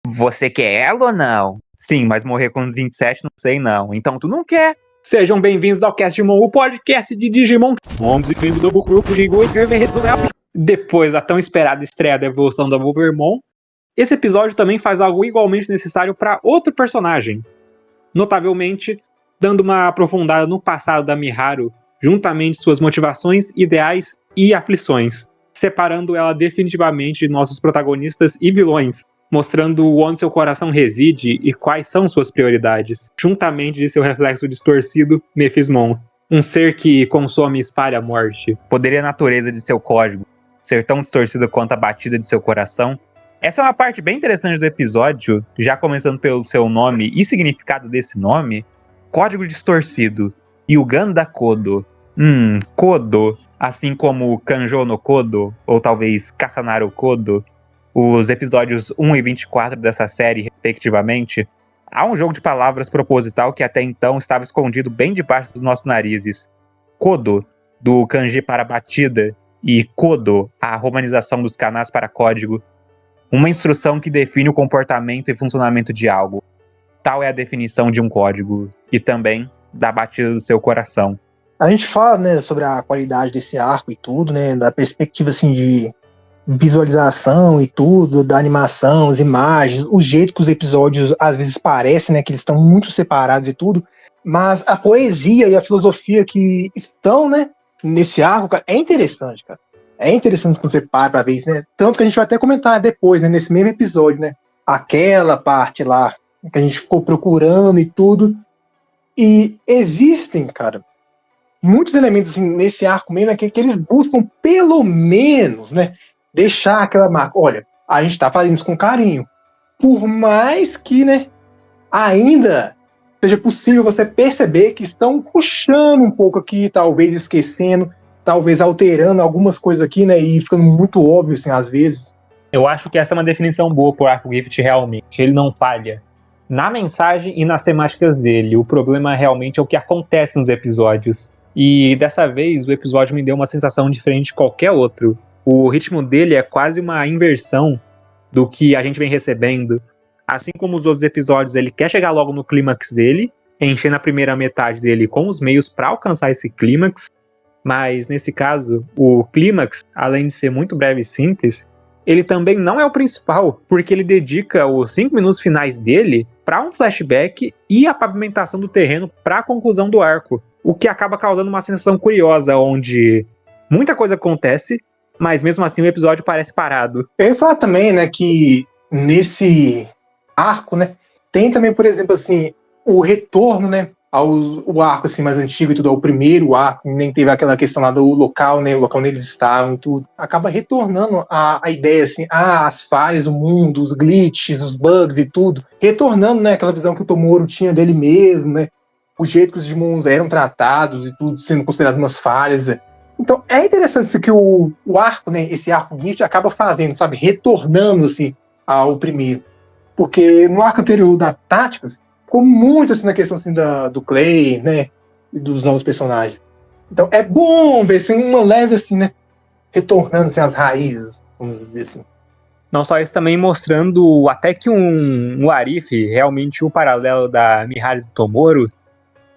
Você quer ela ou não? Sim, mas morrer com 27 não sei não. Então tu não quer. Sejam bem-vindos ao Cast Digimon, o podcast de Digimon. Depois da tão esperada estreia da evolução da Wolvermon, esse episódio também faz algo igualmente necessário para outro personagem. Notavelmente, dando uma aprofundada no passado da Miharu, juntamente suas motivações, ideais e aflições, separando ela definitivamente de nossos protagonistas e vilões, mostrando onde seu coração reside e quais são suas prioridades, juntamente de seu reflexo distorcido, Mephismon, um ser que consome e espalha a morte. Poderia a natureza de seu código ser tão distorcida quanto a batida de seu coração? Essa é uma parte bem interessante do episódio, já começando pelo seu nome e significado desse nome. Código distorcido. Yuganda Kodo. Kodo. Assim como Kanjo no Kodo, ou talvez Kasanaru Kodo, os episódios 1 e 24 dessa série, respectivamente, há um jogo de palavras proposital que até então estava escondido bem debaixo dos nossos narizes. Kodo, do kanji para batida, e Kodo, a romanização dos kanás para código. Uma instrução que define o comportamento e funcionamento de algo. Tal é a definição de um código, e também da batida do seu coração. A gente fala, né, sobre a qualidade desse arco e tudo, né, da perspectiva assim de visualização e tudo, da animação, as imagens, o jeito que os episódios às vezes parecem, né, que eles estão muito separados e tudo, mas a poesia e a filosofia que estão, né, nesse arco, cara, é interessante, cara. É interessante quando você para pra ver isso, né? Tanto que a gente vai até comentar depois, né, nesse mesmo episódio, né? Aquela parte lá que a gente ficou procurando e tudo. E existem, cara, muitos elementos assim, nesse arco mesmo, né, que eles buscam pelo menos, né, deixar aquela marca. Olha, a gente tá fazendo isso com carinho. Por mais que, né, ainda seja possível você perceber que estão puxando um pouco aqui, talvez esquecendo, talvez alterando algumas coisas aqui, né, e ficando muito óbvio, assim, às vezes. Eu acho que essa é uma definição boa pro Arco Gift realmente. Ele não falha na mensagem e nas temáticas dele. O problema realmente é o que acontece nos episódios. E dessa vez o episódio me deu uma sensação diferente de qualquer outro. O ritmo dele é quase uma inversão do que a gente vem recebendo. Assim como os outros episódios, ele quer chegar logo no clímax dele, enchendo a primeira metade dele com os meios para alcançar esse clímax. Mas, nesse caso, o clímax, além de ser muito breve e simples, ele também não é o principal, porque ele dedica os 5 minutos finais dele para um flashback e a pavimentação do terreno para a conclusão do arco, o que acaba causando uma sensação curiosa, onde muita coisa acontece, mas mesmo assim o episódio parece parado. Eu ia falar também, né, que nesse arco, né, tem também, por exemplo, assim, o retorno, né, ao arco assim, mais antigo e tudo, ao primeiro arco, nem teve aquela questão lá do local, né, o local onde eles estavam, tudo, acaba retornando a ideia, assim, as falhas do mundo, os glitches, os bugs e tudo, retornando, né, aquela visão que o Tomoro tinha dele mesmo, né, o jeito que os Digimons eram tratados e tudo sendo considerado umas falhas. Então é interessante isso que o arco, né, esse arco Gift acaba fazendo, sabe, retornando assim ao primeiro, porque no arco anterior da Táticas ficou muito assim na questão assim do Clay, né, e dos novos personagens. Então é bom ver assim uma leve assim, né, retornando assim as raízes, vamos dizer assim. Não só isso, também mostrando até que um Arif, realmente o paralelo da Miharu do Tomoro,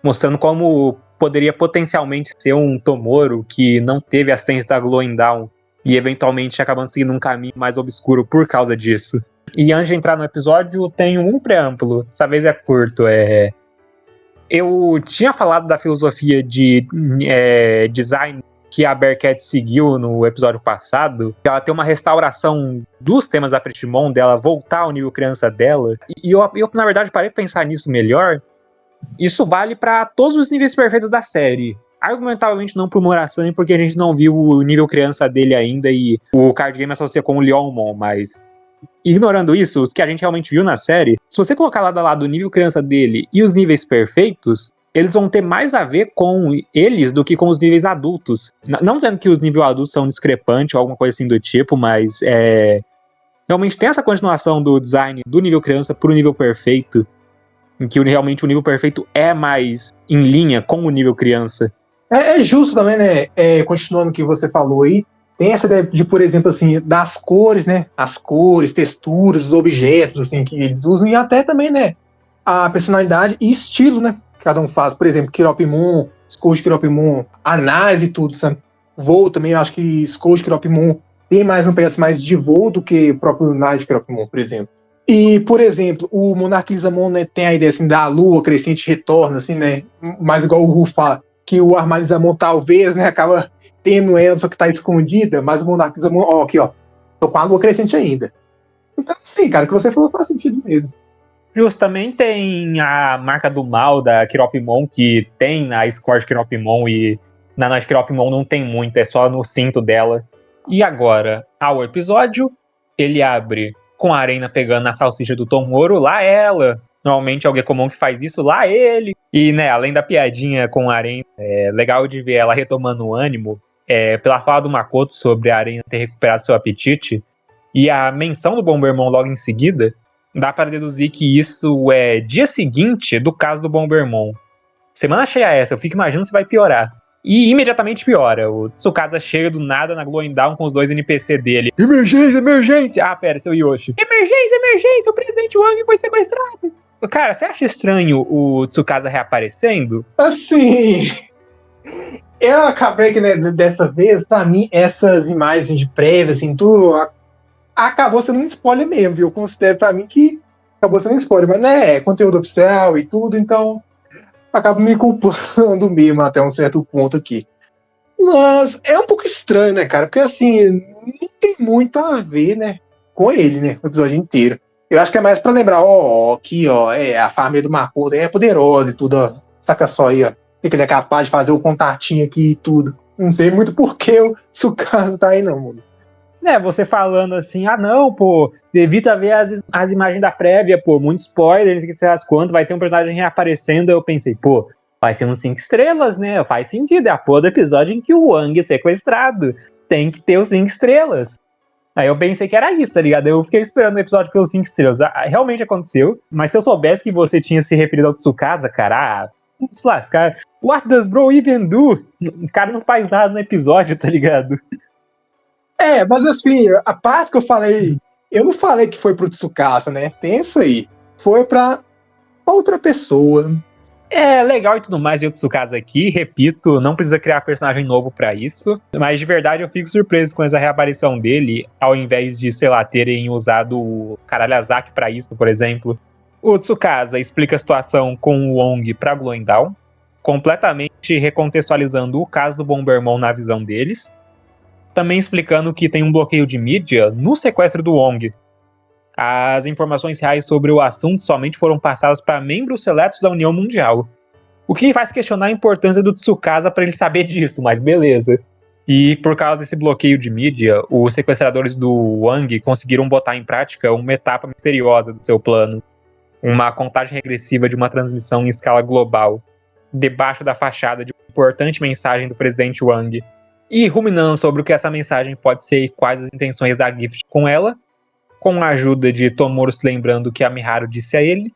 mostrando como poderia potencialmente ser um Tomoro que não teve assistência da Glowing Dawn e eventualmente acabando seguindo um caminho mais obscuro por causa disso. E antes de entrar no episódio, tenho um preâmbulo, dessa vez é curto. Eu tinha falado da filosofia de design que a Bearcat seguiu no episódio passado, que ela tem uma restauração dos temas da Pretty-Mon, dela voltar ao nível criança dela, e eu na verdade parei de pensar nisso melhor. Isso vale para todos os níveis perfeitos da série. Argumentavelmente não pro Murasame, porque a gente não viu o nível criança dele ainda e o card game associa com o Leonmon, mas ignorando isso, os que a gente realmente viu na série, se você colocar lado a lado o nível criança dele e os níveis perfeitos, eles vão ter mais a ver com eles do que com os níveis adultos. Não dizendo que os níveis adultos são discrepantes ou alguma coisa assim do tipo, mas realmente tem essa continuação do design do nível criança pro nível perfeito, em que realmente o nível perfeito é mais em linha com o nível criança. É justo também, né, continuando o que você falou aí, Tem essa ideia de, por exemplo, assim, das cores, né? As cores, texturas, os objetos, assim, que eles usam, e até também, né? A personalidade e estilo, né? Que cada um faz. Por exemplo, Kiropimon, Skoji Kiropimon, análise e tudo, sabe? Voo também, eu acho que Skoji Kiropimon tem mais um pedaço mais de voo do que o próprio Night Kiropimon, por exemplo. E, por exemplo, o Monarquizamon, né, tem a ideia, assim, da lua crescente retorno, assim, né? Mais igual o Ru fala, que o Armalizamon talvez, né, acaba tendo ela, só que tá escondida, mas o Monarquizamon, ó, aqui, ó, tô com a lua crescente ainda. Então, sim, cara, o que você falou faz sentido mesmo. Justamente tem a marca do mal da Kiropimon, que tem na Scourge Kiropimon e na Night Kiropimon não tem muito, é só no cinto dela. E agora, ao episódio, ele abre com a Arena pegando na salsicha do Tomoro, lá ela. Normalmente é o Gekomon que faz isso, lá ele. E, né, além da piadinha com a Arena, é legal de ver ela retomando o ânimo, pela fala do Makoto sobre a Arena ter recuperado seu apetite, e a menção do Bombermon logo em seguida, dá para deduzir que isso é dia seguinte do caso do Bombermon. Semana cheia essa, eu fico imaginando se vai piorar. E imediatamente piora. O Tsukasa chega do nada na Glowing Down com os 2 NPC dele. Emergência, emergência! Ah, pera, seu Yoshi. Emergência, emergência! O presidente Wang foi sequestrado! Cara, você acha estranho o Tsukasa reaparecendo? Assim, eu acabei que, né, dessa vez, pra mim, essas imagens de prévia, assim, tudo acabou sendo um spoiler mesmo, viu? Eu considero pra mim que acabou sendo um spoiler, mas, né, é conteúdo oficial e tudo, então acabo me culpando mesmo até um certo ponto aqui. Mas é um pouco estranho, né, cara? Porque, assim, não tem muito a ver, né, com ele, né, o episódio inteiro. Eu acho que é mais pra lembrar, ó, aqui, ó, a família do Makoto é poderosa e tudo, ó. Saca só aí, ó. Que ele é capaz de fazer o contatinho aqui e tudo. Não sei muito por que o Tsukasa tá aí, não, mano. Você falando assim, ah não, pô, evita ver as imagens da prévia, pô, muito spoiler, não sei o que as quantas, vai ter um personagem reaparecendo, eu pensei, pô, vai ser uns 5 estrelas, né, faz sentido, é a porra do episódio em que o Wang é sequestrado, tem que ter os 5 estrelas. Aí eu pensei que era isso, tá ligado? Eu fiquei esperando o episódio pelos 5 estrelas, realmente aconteceu, mas se eu soubesse que você tinha se referido ao Tsukasa, cara, vamos se lascar, what does bro even do? O cara não faz nada no episódio, tá ligado? Mas assim, a parte que eu não falei que foi pro Tsukasa, né? Tem isso aí. Foi pra outra pessoa. É legal e tudo mais ver o Tsukasa aqui, repito, não precisa criar personagem novo pra isso, mas de verdade eu fico surpreso com essa reaparição dele, ao invés de, sei lá, terem usado o Karalhazaki pra isso, por exemplo. O Tsukasa explica a situação com o Wong pra Glowing Dawn, completamente recontextualizando o caso do Bombermon na visão deles, também explicando que tem um bloqueio de mídia no sequestro do Wong. As informações reais sobre o assunto somente foram passadas para membros seletos da União Mundial. O que faz questionar a importância do Tsukasa para ele saber disso, mas beleza. E por causa desse bloqueio de mídia, os sequestradores do Wang conseguiram botar em prática uma etapa misteriosa do seu plano. Uma contagem regressiva de uma transmissão em escala global, debaixo da fachada de uma importante mensagem do presidente Wang. E ruminando sobre o que essa mensagem pode ser e quais as intenções da Gift com ela, com a ajuda de Tomoro se lembrando que a Miharu disse a ele,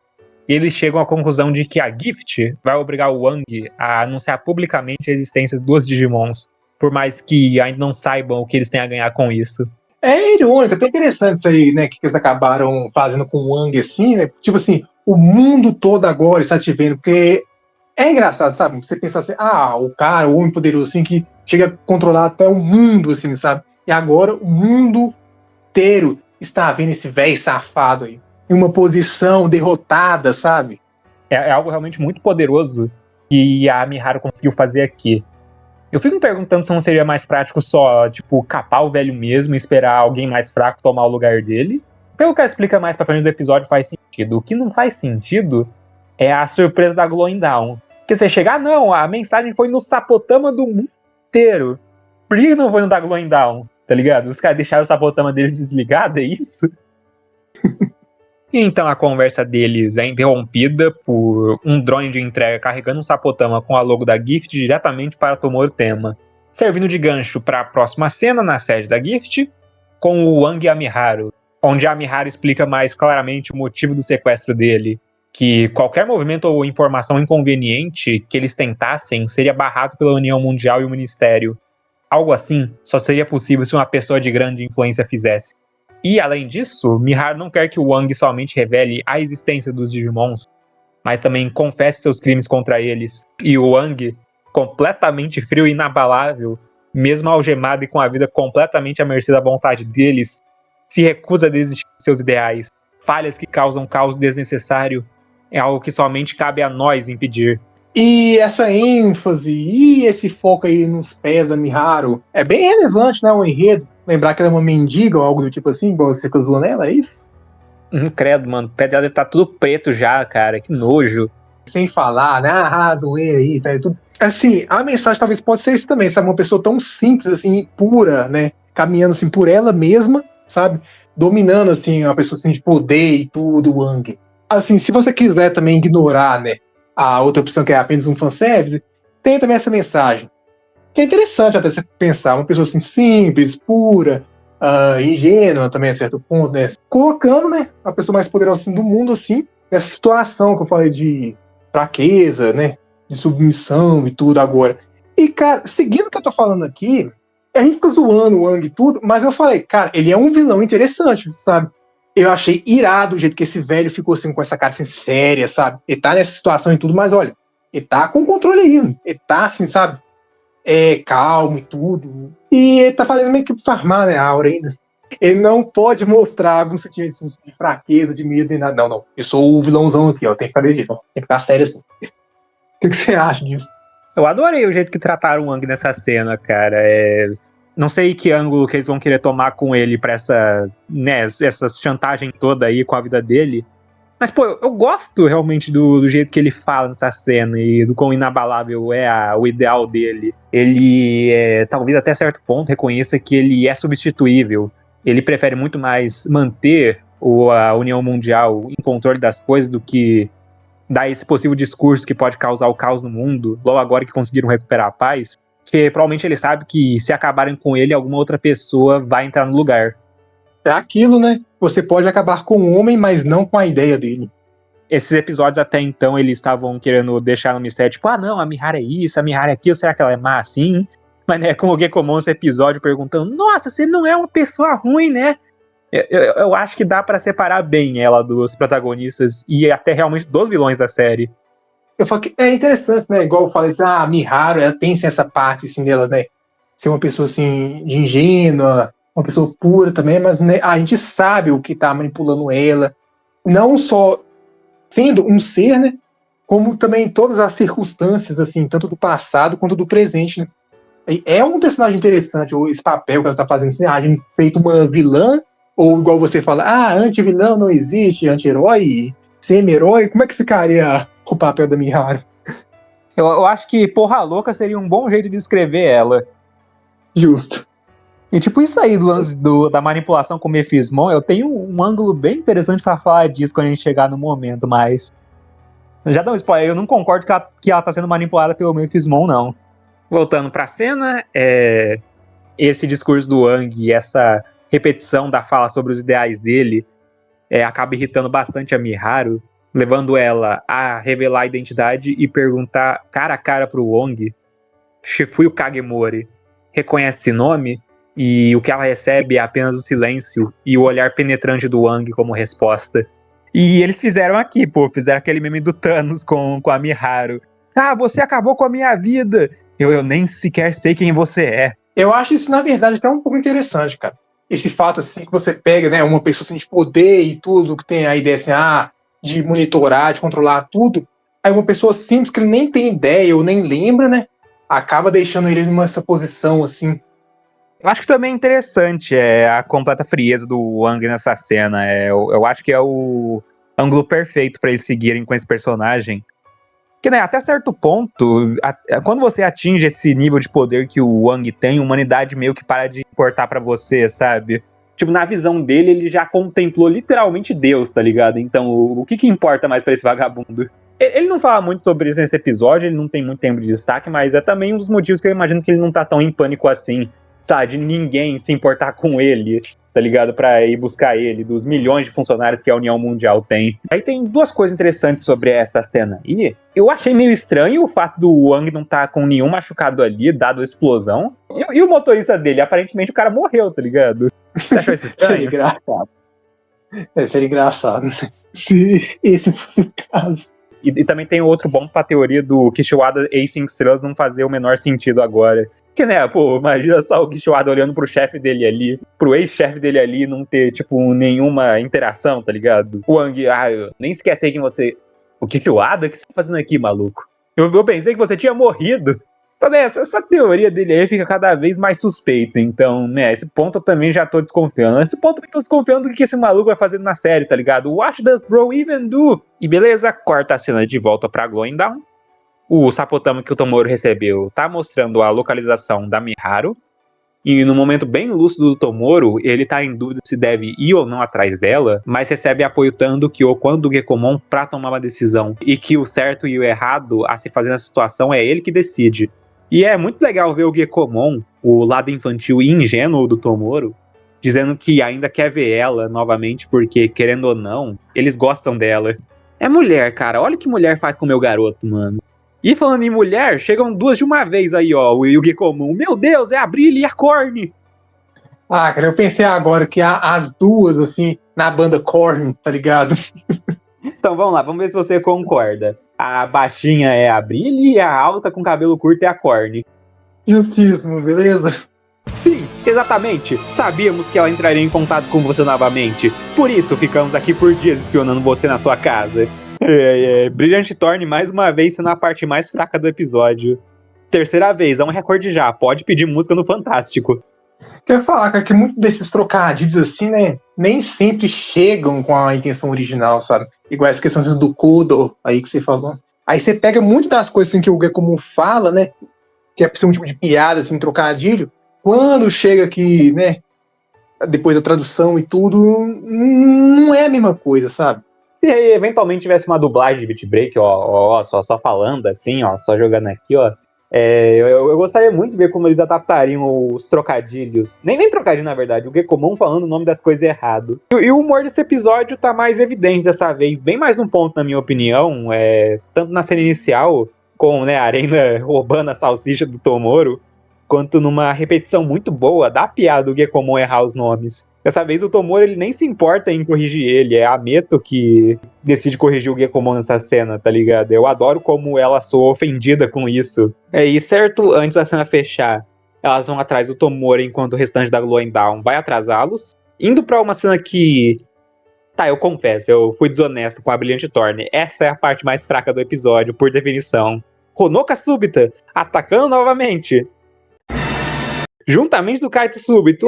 eles chegam à conclusão de que a Gift vai obrigar o Wang a anunciar publicamente a existência de 2 Digimons, por mais que ainda não saibam o que eles têm a ganhar com isso. É irônico, até interessante isso aí, né, que eles acabaram fazendo com o Wang, assim, né, tipo assim, o mundo todo agora está te vendo, porque é engraçado, sabe, você pensa assim, o cara, o homem poderoso, assim, que chega a controlar até o mundo, assim, sabe, e agora o mundo inteiro está vendo esse velho safado aí, em uma posição derrotada, sabe? É algo realmente muito poderoso que a Miharu conseguiu fazer aqui. Eu fico me perguntando se não seria mais prático só, tipo, capar o velho mesmo e esperar alguém mais fraco tomar o lugar dele. Pelo que ela explica mais pra frente do episódio, faz sentido. O que não faz sentido é a surpresa da Glowing Dawn. Porque você chega, não, a mensagem foi no Sapotama do mundo inteiro. Por que não foi no da Glowing Dawn? Tá ligado? Os caras deixaram o Sapotama deles desligado, é isso? E então a conversa deles é interrompida por um drone de entrega carregando um Sapotama com a logo da Gift diretamente para Tomoro Tema, servindo de gancho para a próxima cena na sede da Gift, com o Wang e a Miharu, onde a Miharu explica mais claramente o motivo do sequestro dele, que qualquer movimento ou informação inconveniente que eles tentassem seria barrado pela União Mundial e o Ministério. algo assim só seria possível se uma pessoa de grande influência fizesse. E, além disso, Miharu não quer que o Wang somente revele a existência dos Digimons, mas também confesse seus crimes contra eles. E o Wang, completamente frio e inabalável, mesmo algemado e com a vida completamente à mercê da vontade deles, se recusa a desistir de seus ideais. Falhas que causam caos desnecessário é algo que somente cabe a nós impedir. E essa ênfase e esse foco aí nos pés da Miharu é bem relevante, né? O enredo. Lembrar que ela é uma mendiga ou algo do tipo assim, igual você fica zoando ela, é isso? Credo, mano. O pé dela deve tá tudo preto já, cara. Que nojo. Sem falar, né? Ah, zoeira aí, tá tudo. Assim, a mensagem talvez pode ser isso também, sabe? Uma pessoa tão simples, assim, pura, né? Caminhando, assim, por ela mesma, sabe? Dominando, assim, uma pessoa, assim, de poder e tudo, Wang. Assim, se você quiser também ignorar, né? A outra opção que é apenas um fanservice, tem também essa mensagem. Que é interessante até você pensar, uma pessoa, assim, simples, pura, ingênua também a certo ponto, né? Colocando, né? A pessoa mais poderosa, assim, do mundo, assim, nessa situação que eu falei de fraqueza, né? De submissão e tudo agora. E, cara, seguindo o que eu tô falando aqui, a gente fica zoando o Wang e tudo, mas eu falei, cara, ele é um vilão interessante, sabe? Eu achei irado o jeito que esse velho ficou assim, com essa cara assim, séria, sabe? Ele tá nessa situação e tudo, mas olha, ele tá com controle aí, ele tá assim, sabe? Calmo e tudo. E ele tá fazendo meio que farmar, né, a aura ainda. Ele não pode mostrar algum sentimento de fraqueza, de medo, nem nada. Não, não. Eu sou o vilãozão aqui, ó. Tem que ficar desse jeito, ó. Tem que ficar sério assim. O que você acha disso? Eu adorei o jeito que trataram o Wang nessa cena, cara. Não sei que ângulo que eles vão querer tomar com ele pra essa chantagem toda aí com a vida dele. Mas, pô, eu gosto realmente do jeito que ele fala nessa cena e do quão inabalável é o ideal dele. Ele, talvez até certo ponto, reconheça que ele é substituível. Ele prefere muito mais manter a União Mundial em controle das coisas do que dar esse possível discurso que pode causar o caos no mundo, logo agora que conseguiram recuperar a paz, porque provavelmente ele sabe que se acabarem com ele, alguma outra pessoa vai entrar no lugar. É aquilo, né? Você pode acabar com o homem, mas não com a ideia dele. Esses episódios até então, eles estavam querendo deixar no mistério, tipo, não, a Miharu é isso, a Miharu é aquilo, será que ela é má assim? Mas, né, como o Gekomon esse episódio perguntando, nossa, você não é uma pessoa ruim, né? Eu acho que dá pra separar bem ela dos protagonistas e até realmente dos vilões da série. Eu falo que é interessante, né? Igual eu falei, a Miharu, ela tem assim, essa parte assim, dela, né? Ser uma pessoa assim, de ingênua, uma pessoa pura também, mas né, a gente sabe o que tá manipulando ela. Não só sendo um ser, né? Como também todas as circunstâncias, assim, tanto do passado quanto do presente, né? É um personagem interessante, esse papel que ela tá fazendo, assim, agindo feito uma vilã, ou igual você fala, anti-vilão não existe, anti-herói, semi-herói, como é que ficaria o papel da Miharu? Eu acho que Porra Louca seria um bom jeito de descrever ela. Justo. E tipo, isso aí do lance da manipulação com o Mephismon, eu tenho um ângulo bem interessante pra falar disso quando a gente chegar no momento, mas... Já dá um spoiler, eu não concordo que ela tá sendo manipulada pelo Mephismon, não. Voltando pra cena, esse discurso do Wang e essa repetição da fala sobre os ideais dele acaba irritando bastante a Miharu, levando ela a revelar a identidade e perguntar cara a cara pro Wang, Shifuyu Kagemori, reconhece esse nome? E o que ela recebe é apenas o silêncio e o olhar penetrante do Wang como resposta. E eles fizeram aqui, fizeram aquele meme do Thanos com a Miharu. Você acabou com a minha vida! Eu nem sequer sei quem você é. Eu acho isso, na verdade, até um pouco interessante, cara. Esse fato, assim, que você pega, né, uma pessoa assim, de poder e tudo, que tem a ideia, assim, de monitorar, de controlar tudo, aí uma pessoa simples que ele nem tem ideia ou nem lembra, né, acaba deixando ele nessa posição, assim. Eu acho que também é interessante a completa frieza do Wang nessa cena. Eu acho que é o ângulo perfeito para eles seguirem com esse personagem. Que, né, até certo ponto, quando você atinge esse nível de poder que o Wang tem, a humanidade meio que para de importar pra você, sabe? Tipo, na visão dele, ele já contemplou literalmente Deus, tá ligado? Então, o que importa mais pra esse vagabundo? Ele não fala muito sobre isso nesse episódio, ele não tem muito tempo de destaque, mas é também um dos motivos que eu imagino que ele não tá tão em pânico assim. sabe, de ninguém se importar com ele, tá ligado? Pra ir buscar ele, dos milhões de funcionários que a União Mundial tem. Aí tem duas coisas interessantes sobre essa cena aí. Eu achei meio estranho o fato do Wang não tá com nenhum machucado ali, dado a explosão. E o motorista dele, aparentemente o cara morreu, tá ligado? Você achou isso estranho? Seria engraçado. Seria engraçado, né? Se esse fosse o caso. E também tem outro bom pra teoria do Kishiwada Acing estrelas não fazer o menor sentido agora. Que, né, pô, imagina só o Kishiwada olhando pro chefe dele ali, pro ex-chefe dele ali, não ter, tipo, nenhuma interação, tá ligado? O Wang, eu nem esqueci quem você... O Kishiwada? O que você tá fazendo aqui, maluco? Eu pensei que você tinha morrido. Então, né, essa teoria dele aí fica cada vez mais suspeita. Então, né, esse ponto eu também já tô desconfiando. Esse ponto eu tô desconfiando do que esse maluco vai fazer na série, tá ligado? What does bro even do? E beleza, corta a cena de volta pra Glowing Down. O Sapotama que o Tomoro recebeu tá mostrando a localização da Miharu. E no momento bem lúcido do Tomoro, ele tá em dúvida se deve ir ou não atrás dela, mas recebe apoio tanto do Kyo quanto do Gekomon pra tomar uma decisão. E que o certo e o errado a se fazer nessa situação é ele que decide. E é muito legal ver o Gekomon, o lado infantil e ingênuo do Tomoro, dizendo que ainda quer ver ela novamente, porque, querendo ou não, eles gostam dela. É mulher, cara. Olha o que mulher faz com o meu garoto, mano. E falando em mulher, chegam duas de uma vez aí, ó, o Gekomon. Meu Deus, é a Brilli e a Korn. Ah, cara, eu pensei agora que as duas, assim, na banda Korn, tá ligado? Então vamos lá, vamos ver se você concorda. A baixinha é a Brilli e a alta com cabelo curto é a Korn. Justíssimo, beleza? Sim, exatamente. Sabíamos que ela entraria em contato com você novamente. Por isso ficamos aqui por dias espionando você na sua casa. Brilliant Thorn mais uma vez sendo a parte mais fraca do episódio. Terceira vez, é um recorde já. Pode pedir música no Fantástico. Quer falar, cara, que muitos desses trocadilhos assim, né, nem sempre chegam com a intenção original, sabe? Igual essa questão do Kudo aí que você falou. Aí você pega muito das coisas assim, que o Gekomon fala, né, que é pra ser um tipo de piada, assim, trocadilho. Quando chega aqui, né, depois da tradução e tudo, não é a mesma coisa, sabe? Se eventualmente tivesse uma dublagem de Beat Break, ó, só falando assim, ó, só jogando aqui, ó. Eu gostaria muito de ver como eles adaptariam os trocadilhos. Nem trocadilho, na verdade. O Gekomon falando o nome das coisas errado. E o humor desse episódio tá mais evidente dessa vez. Bem mais num ponto, na minha opinião. Tanto na cena inicial, com, né, a Arena roubando a salsicha do Tomoro, quanto numa repetição muito boa da piada do Gekomon errar os nomes. Dessa vez o Tomoro ele nem se importa em corrigir ele, é a Meto que decide corrigir o Gekomon nessa cena, tá ligado? Eu adoro como ela soa ofendida com isso. E certo, antes da cena fechar, elas vão atrás do Tomoro enquanto o restante da Glowing Dawn vai atrasá-los. Indo pra uma cena que... Tá, eu confesso, eu fui desonesto com a Brilliant Thorn. Essa é a parte mais fraca do episódio, por definição. Honoka súbita, atacando novamente. Juntamente do Kaito súbito.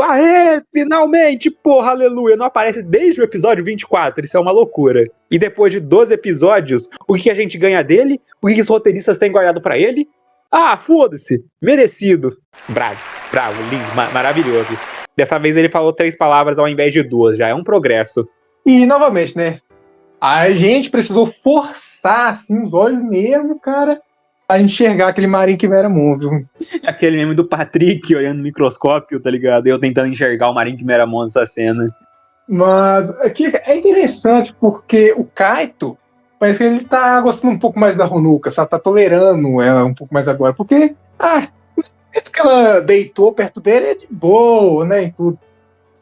Finalmente, porra, aleluia. Não aparece desde o episódio 24. Isso é uma loucura. E depois de 12 episódios, o que a gente ganha dele? O que os roteiristas têm guardado pra ele? Foda-se. Merecido. Bravo, lindo, maravilhoso. Dessa vez ele falou 3 palavras ao invés de 2. Já é um progresso. E, novamente, né? A gente precisou forçar, assim, os olhos mesmo, cara, a enxergar aquele Marin Kimeramon, viu? Aquele meme do Patrick olhando no microscópio, tá ligado? Eu tentando enxergar o Marin Kimeramon nessa cena. Mas aqui é interessante porque o Kaito parece que ele tá gostando um pouco mais da Honoka, sabe? Tá tolerando ela um pouco mais agora. Porque, que ela deitou perto dele é de boa, né? E tudo.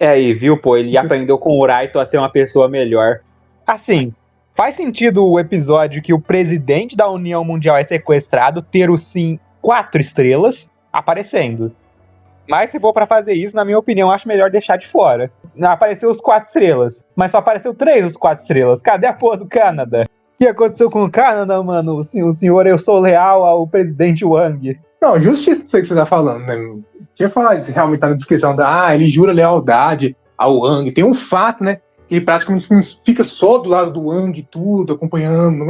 E viu, pô? Ele aprendeu com o Raito a ser uma pessoa melhor. Assim, faz sentido o episódio que o presidente da União Mundial é sequestrado ter o sim 4 estrelas aparecendo. Mas se for pra fazer isso, na minha opinião, acho melhor deixar de fora. Apareceu os 4 estrelas, mas só apareceu 3 dos 4 estrelas. Cadê a porra do Canadá? O que aconteceu com o Canadá, mano? O senhor, eu sou leal ao presidente Wang. Não, justiça pra você que você tá falando, né? Tinha que falar isso, realmente tá na descrição ele jura lealdade ao Wang. Tem um fato, né? Ele praticamente fica só do lado do Wang e tudo, acompanhando.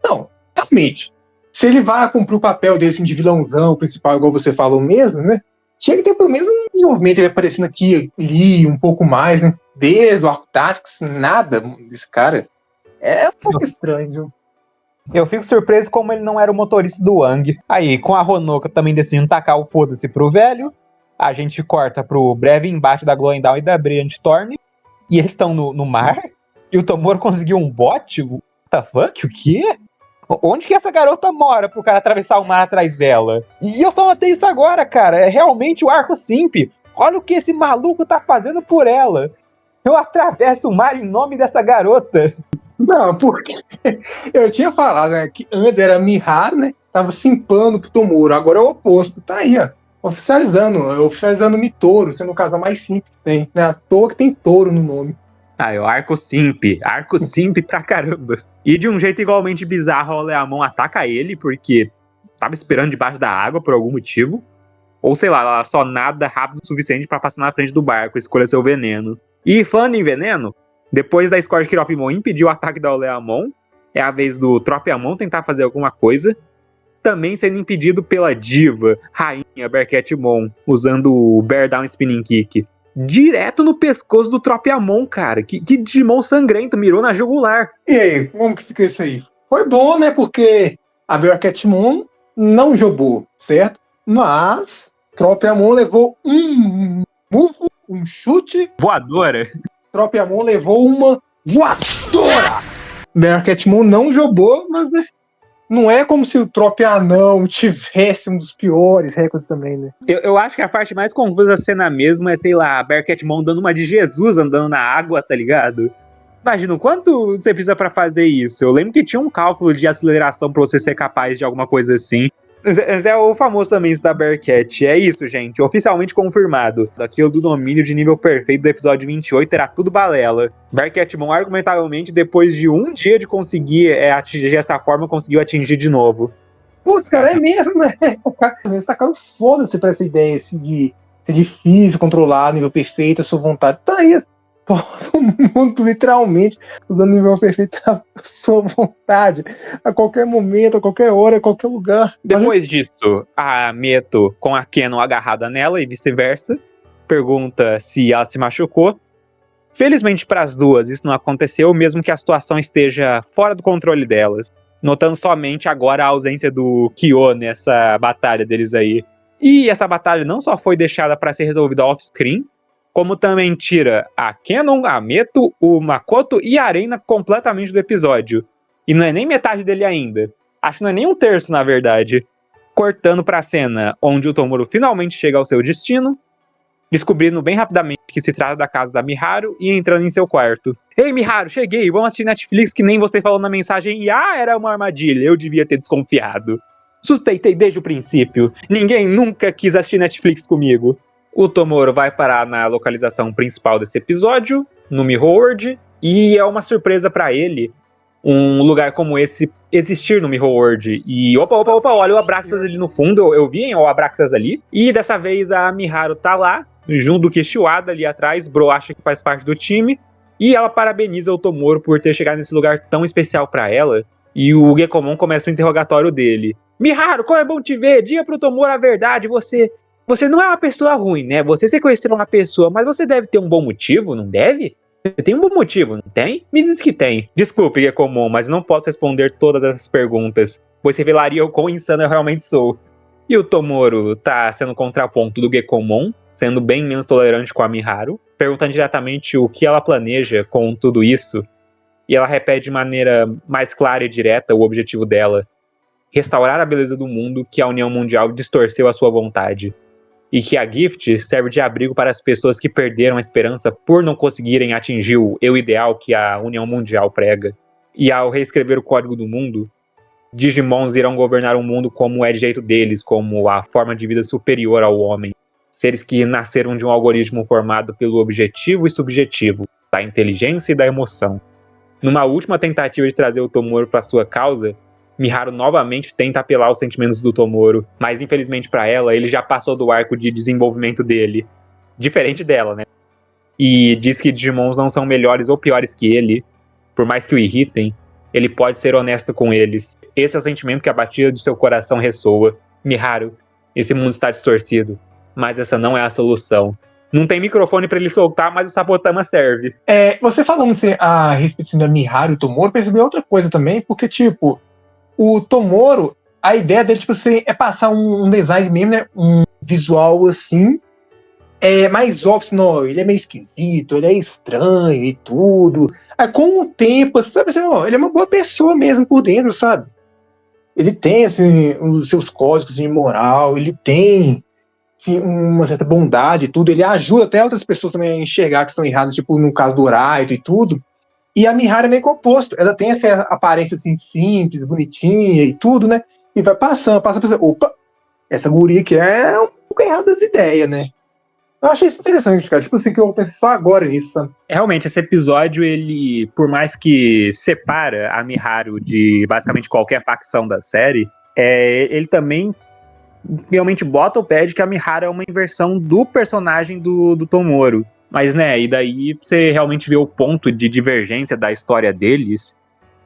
Não, realmente. Se ele vai cumprir o papel dele assim, de vilãozão principal, igual você falou mesmo, né? Tinha que ter pelo menos um desenvolvimento, ele aparecendo aqui, ali, um pouco mais, né? Desde o Arco Tactics, nada desse cara. É um pouco estranho, viu? Eu fico surpreso como ele não era o motorista do Wang. Aí, com a Honoka também decidindo tacar o foda-se pro velho. A gente corta pro breve embate da Glowing Dawn e da Brilliant Thorn. E eles estão no mar. E o Tomoro conseguiu um bote? What the fuck? O quê? Onde que essa garota mora pro cara atravessar o mar atrás dela? E eu só notei isso agora, cara. É realmente o arco Simp. Olha o que esse maluco tá fazendo por ela. Eu atravesso o mar em nome dessa garota. Não, porque eu tinha falado, né, que antes era Miharu, né? Tava simpando pro Tomoro. Agora é o oposto. Tá aí, ó. Oficializando Mitoro, sendo o casal mais simples que tem. Não é à toa que tem touro no nome. Ah, é o arco Simp pra caramba. E de um jeito igualmente bizarro, o Leamon ataca ele, porque tava esperando debaixo da água por algum motivo. Ou sei lá, ela só nada rápido o suficiente pra passar na frente do barco e escolher seu veneno. E falando em veneno, depois da Scourge Kiropimon impedir o ataque da Oleamon, é a vez do Tropiamon tentar fazer alguma coisa, também sendo impedido pela diva, rainha Bearcatmon, usando o Bear Down Spinning Kick. Direto no pescoço do Tropiamon, cara. Que Digimon sangrento, mirou na jugular. E aí, como que fica isso aí? Foi bom, né? Porque a Bearcatmon não jogou, certo? Mas Tropiamon levou um murro, um chute. Voadora. Tropiamon levou uma voadora. Bearcatmon não jogou, mas né? Não é como se o Tropianão tivesse um dos piores recordes também, né? Eu acho que a parte mais confusa da cena mesmo é, sei lá, a Bearcatmon dando uma de Jesus andando na água, tá ligado? Imagina, quanto você precisa pra fazer isso? Eu lembro que tinha um cálculo de aceleração pra você ser capaz de alguma coisa assim. É o famoso também isso da Bearcat. É isso, gente. Oficialmente confirmado. Aquilo do domínio de nível perfeito do episódio 28 era tudo balela. Bearcatmon, argumentavelmente, depois de um dia de conseguir atingir essa forma, conseguiu atingir de novo. Putz, cara, é mesmo, né? O cara tá ficando foda-se pra essa ideia assim, de ser difícil controlar nível perfeito, a sua vontade. Tá aí, todo mundo literalmente usando nível perfeito à sua vontade, a qualquer momento, a qualquer hora, a qualquer lugar. Depois disso, a Mieto com a Kenon agarrada nela e vice-versa, pergunta se ela se machucou. Felizmente para as duas isso não aconteceu, mesmo que a situação esteja fora do controle delas, notando somente agora a ausência do Kyo nessa batalha deles aí. E essa batalha não só foi deixada para ser resolvida off-screen, como também tira a Kenon, a Meto, o Makoto e a Arena completamente do episódio. E não é nem metade dele ainda. Acho que não é nem um terço, na verdade. Cortando pra cena onde o Tomoro finalmente chega ao seu destino, descobrindo bem rapidamente que se trata da casa da Miharu e entrando em seu quarto. Ei, Miharu, cheguei, vamos assistir Netflix que nem você falou na mensagem e era uma armadilha, eu devia ter desconfiado. Suspeitei desde o princípio, ninguém nunca quis assistir Netflix comigo. O Tomoro vai parar na localização principal desse episódio, no Mirror World, e é uma surpresa pra ele um lugar como esse existir no Mirror World. E opa, olha o Abraxas ali no fundo, eu vi o Abraxas ali. E dessa vez a Miharu tá lá, junto do Kishiwada ali atrás, Bro acha que faz parte do time, e ela parabeniza o Tomoro por ter chegado nesse lugar tão especial pra ela. E o Gekomon começa o interrogatório dele. Miharu, como é bom te ver, diga pro Tomoro a verdade, Você não é uma pessoa ruim, né? Você sequestrou uma pessoa, mas você deve ter um bom motivo, não deve? Você tem um bom motivo, não tem? Me diz que tem. Desculpe, Gekomon, mas não posso responder todas essas perguntas, pois revelaria o quão insano eu realmente sou. E o Tomoro tá sendo o contraponto do Gekomon, sendo bem menos tolerante com a Miharu, perguntando diretamente o que ela planeja com tudo isso, e ela repete de maneira mais clara e direta o objetivo dela: restaurar a beleza do mundo que a União Mundial distorceu à sua vontade. E que a Gift serve de abrigo para as pessoas que perderam a esperança por não conseguirem atingir o eu ideal que a União Mundial prega. E ao reescrever o código do mundo, Digimons irão governar o mundo como é de jeito deles, como a forma de vida superior ao homem. Seres que nasceram de um algoritmo formado pelo objetivo e subjetivo, da inteligência e da emoção. Numa última tentativa de trazer o Tomoro para sua causa, Miharu novamente tenta apelar aos sentimentos do Tomoro, mas infelizmente para ela, ele já passou do arco de desenvolvimento dele. Diferente dela, né? E diz que Digimons não são melhores ou piores que ele. Por mais que o irritem, ele pode ser honesto com eles. Esse é o sentimento que a batida de seu coração ressoa. Miharu, esse mundo está distorcido, mas essa não é a solução. Não tem microfone pra ele soltar, mas o Sapotama serve. Você falando assim, a respeito da Miharu e o Tomoro, percebi outra coisa também, porque tipo, o Tomoro, a ideia dele, tipo assim, é passar um design mesmo, né? Um visual assim, é mais óbvio, assim, não, ele é meio esquisito, ele é estranho e tudo. Aí com o tempo, sabe assim, ó, ele é uma boa pessoa mesmo por dentro, sabe? Ele tem, assim, os seus códigos de moral, ele tem, assim, uma certa bondade e tudo, ele ajuda até outras pessoas também a enxergar que estão erradas, tipo no caso do Raito e tudo. E a Miharu é meio que o oposto, ela tem essa aparência, assim, simples, bonitinha e tudo, né? E vai passando, opa, essa guria aqui é um pouco errada das ideias, né? Eu achei isso interessante, cara. Tipo assim, que eu pensei só agora nisso, sabe? Realmente, esse episódio, ele, por mais que separa a Miharu de basicamente qualquer facção da série, ele também realmente bota o pé de que a Miharu é uma inversão do personagem do Tomoro. Mas, né, e daí você realmente vê o ponto de divergência da história deles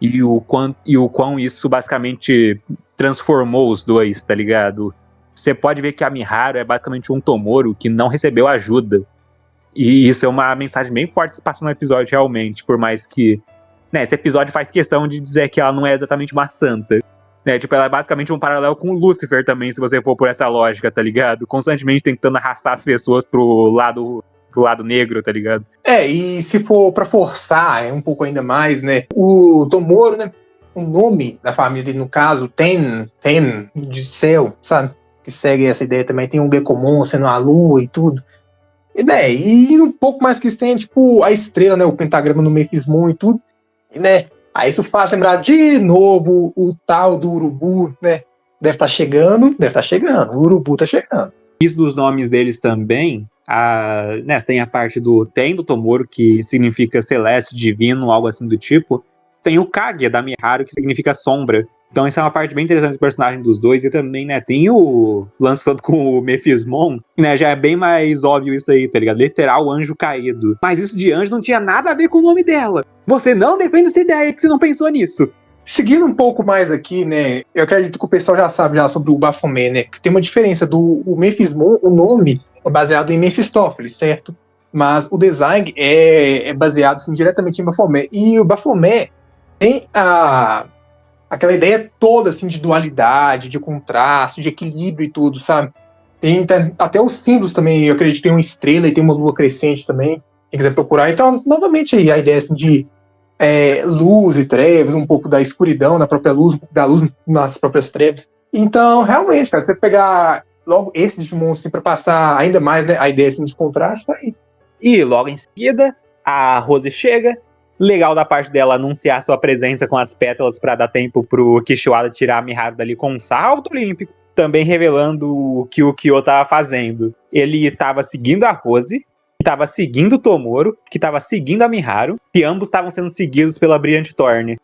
e o quão isso basicamente transformou os dois, tá ligado? Você pode ver que a Miharu é basicamente um Tomoro que não recebeu ajuda. E isso é uma mensagem bem forte que se passa no episódio, realmente. Por mais que, né, esse episódio faz questão de dizer que ela não é exatamente uma santa. Né, tipo, ela é basicamente um paralelo com o Lúcifer também, se você for por essa lógica, tá ligado? Constantemente tentando arrastar as pessoas pro lado negro, tá ligado? E se for pra forçar um pouco ainda mais, né? O Tomoro, né? O nome da família dele, no caso, Ten de céu, sabe? Que segue essa ideia também. Tem um Gekomon sendo a lua e tudo. E, né, e um pouco mais que isso tem, tipo, a estrela, né? O pentagrama no Mephismon e tudo. E, né? Aí isso faz lembrar de novo o tal do urubu, né? Deve estar chegando. O urubu tá chegando. Isso dos nomes deles também, né, tem a parte do Ten do Tomoro, que significa celeste, divino, algo assim do tipo. Tem o Kaguya da Miharu, que significa sombra. Então isso é uma parte bem interessante do personagem dos dois. E também, né, tem o lance todo com o Mephismon, né, já é bem mais óbvio isso aí, tá ligado? Literal anjo caído. Mas isso de anjo não tinha nada a ver com o nome dela. Você não defende essa ideia que você não pensou nisso. Seguindo um pouco mais aqui, né, eu acredito que o pessoal já sabe já sobre o Baphomet, né, que tem uma diferença do Mephismon, o nome é baseado em Mefistófeles, certo? Mas o design é baseado assim, diretamente em Baphomet. E o Baphomet tem aquela ideia toda assim, de dualidade, de contraste, de equilíbrio e tudo, sabe? Tem até os símbolos também, eu acredito que tem uma estrela e tem uma lua crescente também, quem quiser procurar. Então, novamente, aí, a ideia assim, de luz e trevas, um pouco da escuridão na própria luz, um pouco da luz nas próprias trevas. Então, realmente, cara, você pegar logo esses Digimon assim, pra passar ainda mais, né, a ideia assim, de contraste, tá aí. E logo em seguida, a Rose chega. Legal da parte dela anunciar sua presença com as pétalas para dar tempo pro Kishiwada tirar a Miharu dali com um salto olímpico. Também revelando o que o Kyo tava fazendo. Ele tava seguindo a Rose, que tava seguindo o Tomoro, que tava seguindo a Miharu, e ambos estavam sendo seguidos pela Brilliant Thorn.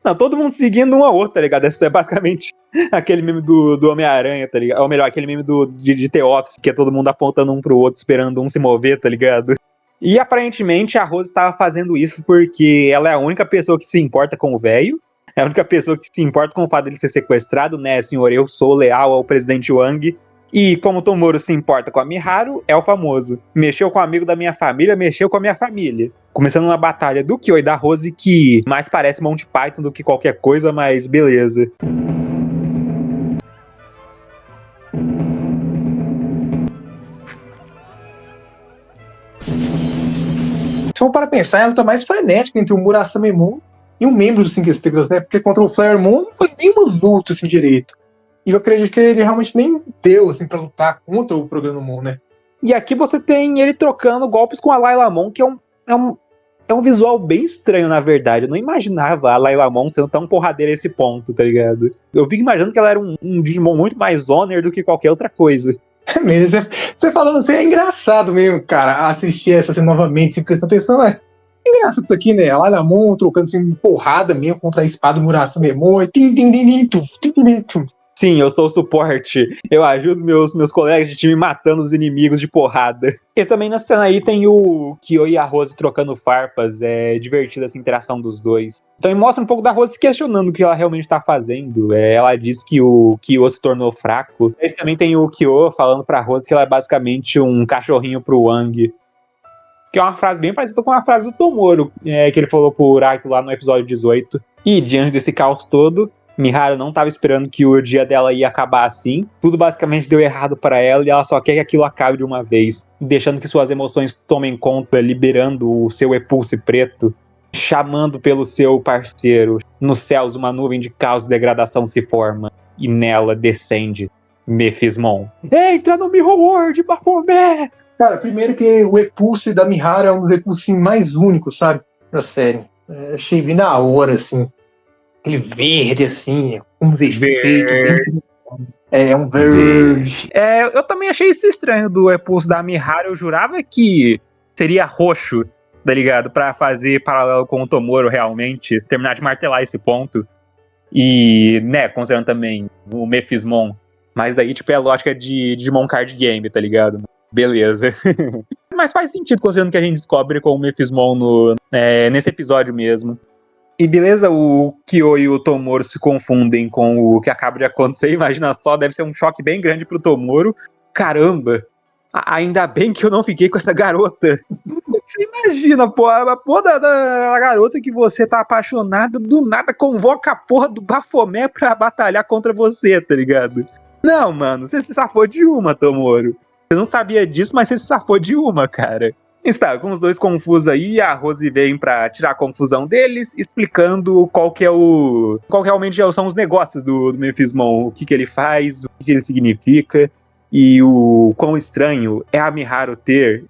Não, todo mundo seguindo um ao outro, tá ligado? Isso é basicamente aquele meme do Homem-Aranha, tá ligado? Ou melhor, aquele meme de The Office, que é todo mundo apontando um pro outro, esperando um se mover, tá ligado? E aparentemente a Rose estava fazendo isso porque ela é a única pessoa que se importa com o velho, é a única pessoa que se importa com o fato dele ser sequestrado, né, senhor, eu sou leal ao presidente Wang. E como o Tomoro se importa com a Miharu, é o famoso. Mexeu com um amigo da minha família, mexeu com a minha família. Começando uma batalha do Kyo e da Rose que mais parece Monty Python do que qualquer coisa, mas beleza. Se for para pensar, ela tá mais frenética entre o Murasamemon e um membro dos 5 Estrelas, né? Porque contra o Flaremon não foi nenhuma luta assim direito. E eu acredito que ele realmente nem deu assim pra lutar contra o Programamon, né? E aqui você tem ele trocando golpes com a Lailamon, que é um visual bem estranho, na verdade. Eu não imaginava a Lailamon sendo tão porradeira a esse ponto, tá ligado? Eu fico imaginando que ela era um Digimon muito mais Honor do que qualquer outra coisa. É mesmo. Você falando assim, é engraçado mesmo, cara, assistir essa assim, novamente, se prestando atenção, é engraçado isso aqui, né? A Lailamon trocando assim, porrada mesmo contra a espada do Murasamemon, e Sim, eu sou o suporte. Eu ajudo meus colegas de time matando os inimigos de porrada. E também na cena aí tem o Kyo e a Rose trocando farpas. É divertida essa interação dos dois. Então mostra um pouco da Rose questionando o que ela realmente tá fazendo. Ela diz que o Kyo se tornou fraco. E também tem o Kyo falando pra Rose que ela é basicamente um cachorrinho pro Wang. Que é uma frase bem parecida com a frase do Tomoro, que ele falou pro Raito lá no episódio 18. E diante desse caos todo, Miharu não estava esperando que o dia dela ia acabar assim. Tudo basicamente deu errado para ela e ela só quer que aquilo acabe de uma vez, deixando que suas emoções tomem conta, liberando o seu Epulse preto, chamando pelo seu parceiro. Nos céus, uma nuvem de caos e degradação se forma e nela descende Mephismon. Entra no Mirror World, Baphomet! Cara, primeiro que o Epulse da Miharu é um dos Epulse mais únicos, sabe? Da série. Achei bem da hora, assim. Aquele verde, assim, com uns efeitos. É um verde. Eu também achei isso estranho do Epulse da Miharu. Eu jurava que seria roxo, tá ligado? Pra fazer paralelo com o Tomoro, realmente. Terminar de martelar esse ponto. E, né, considerando também o Mephismon. Mas daí, tipo, é a lógica de Digimon Card Game, tá ligado? Beleza. Mas faz sentido considerando que a gente descobre com o Mephismon nesse episódio mesmo. E beleza, o Kyo e o Tomoro se confundem com o que acaba de acontecer. Imagina só, deve ser um choque bem grande pro Tomoro. Caramba, ainda bem que eu não fiquei com essa garota. Você imagina, pô, a porra da garota que você tá apaixonado, do nada convoca a porra do Baphomet pra batalhar contra você, tá ligado? Não, mano, você se safou de uma, Tomoro. Eu não sabia disso, mas você se safou de uma, cara. Está, com os dois confusos aí, a Rose vem pra tirar a confusão deles, explicando qual realmente são os negócios do Mephismon, o que ele faz, o que ele significa, e o quão estranho é a Miharu ter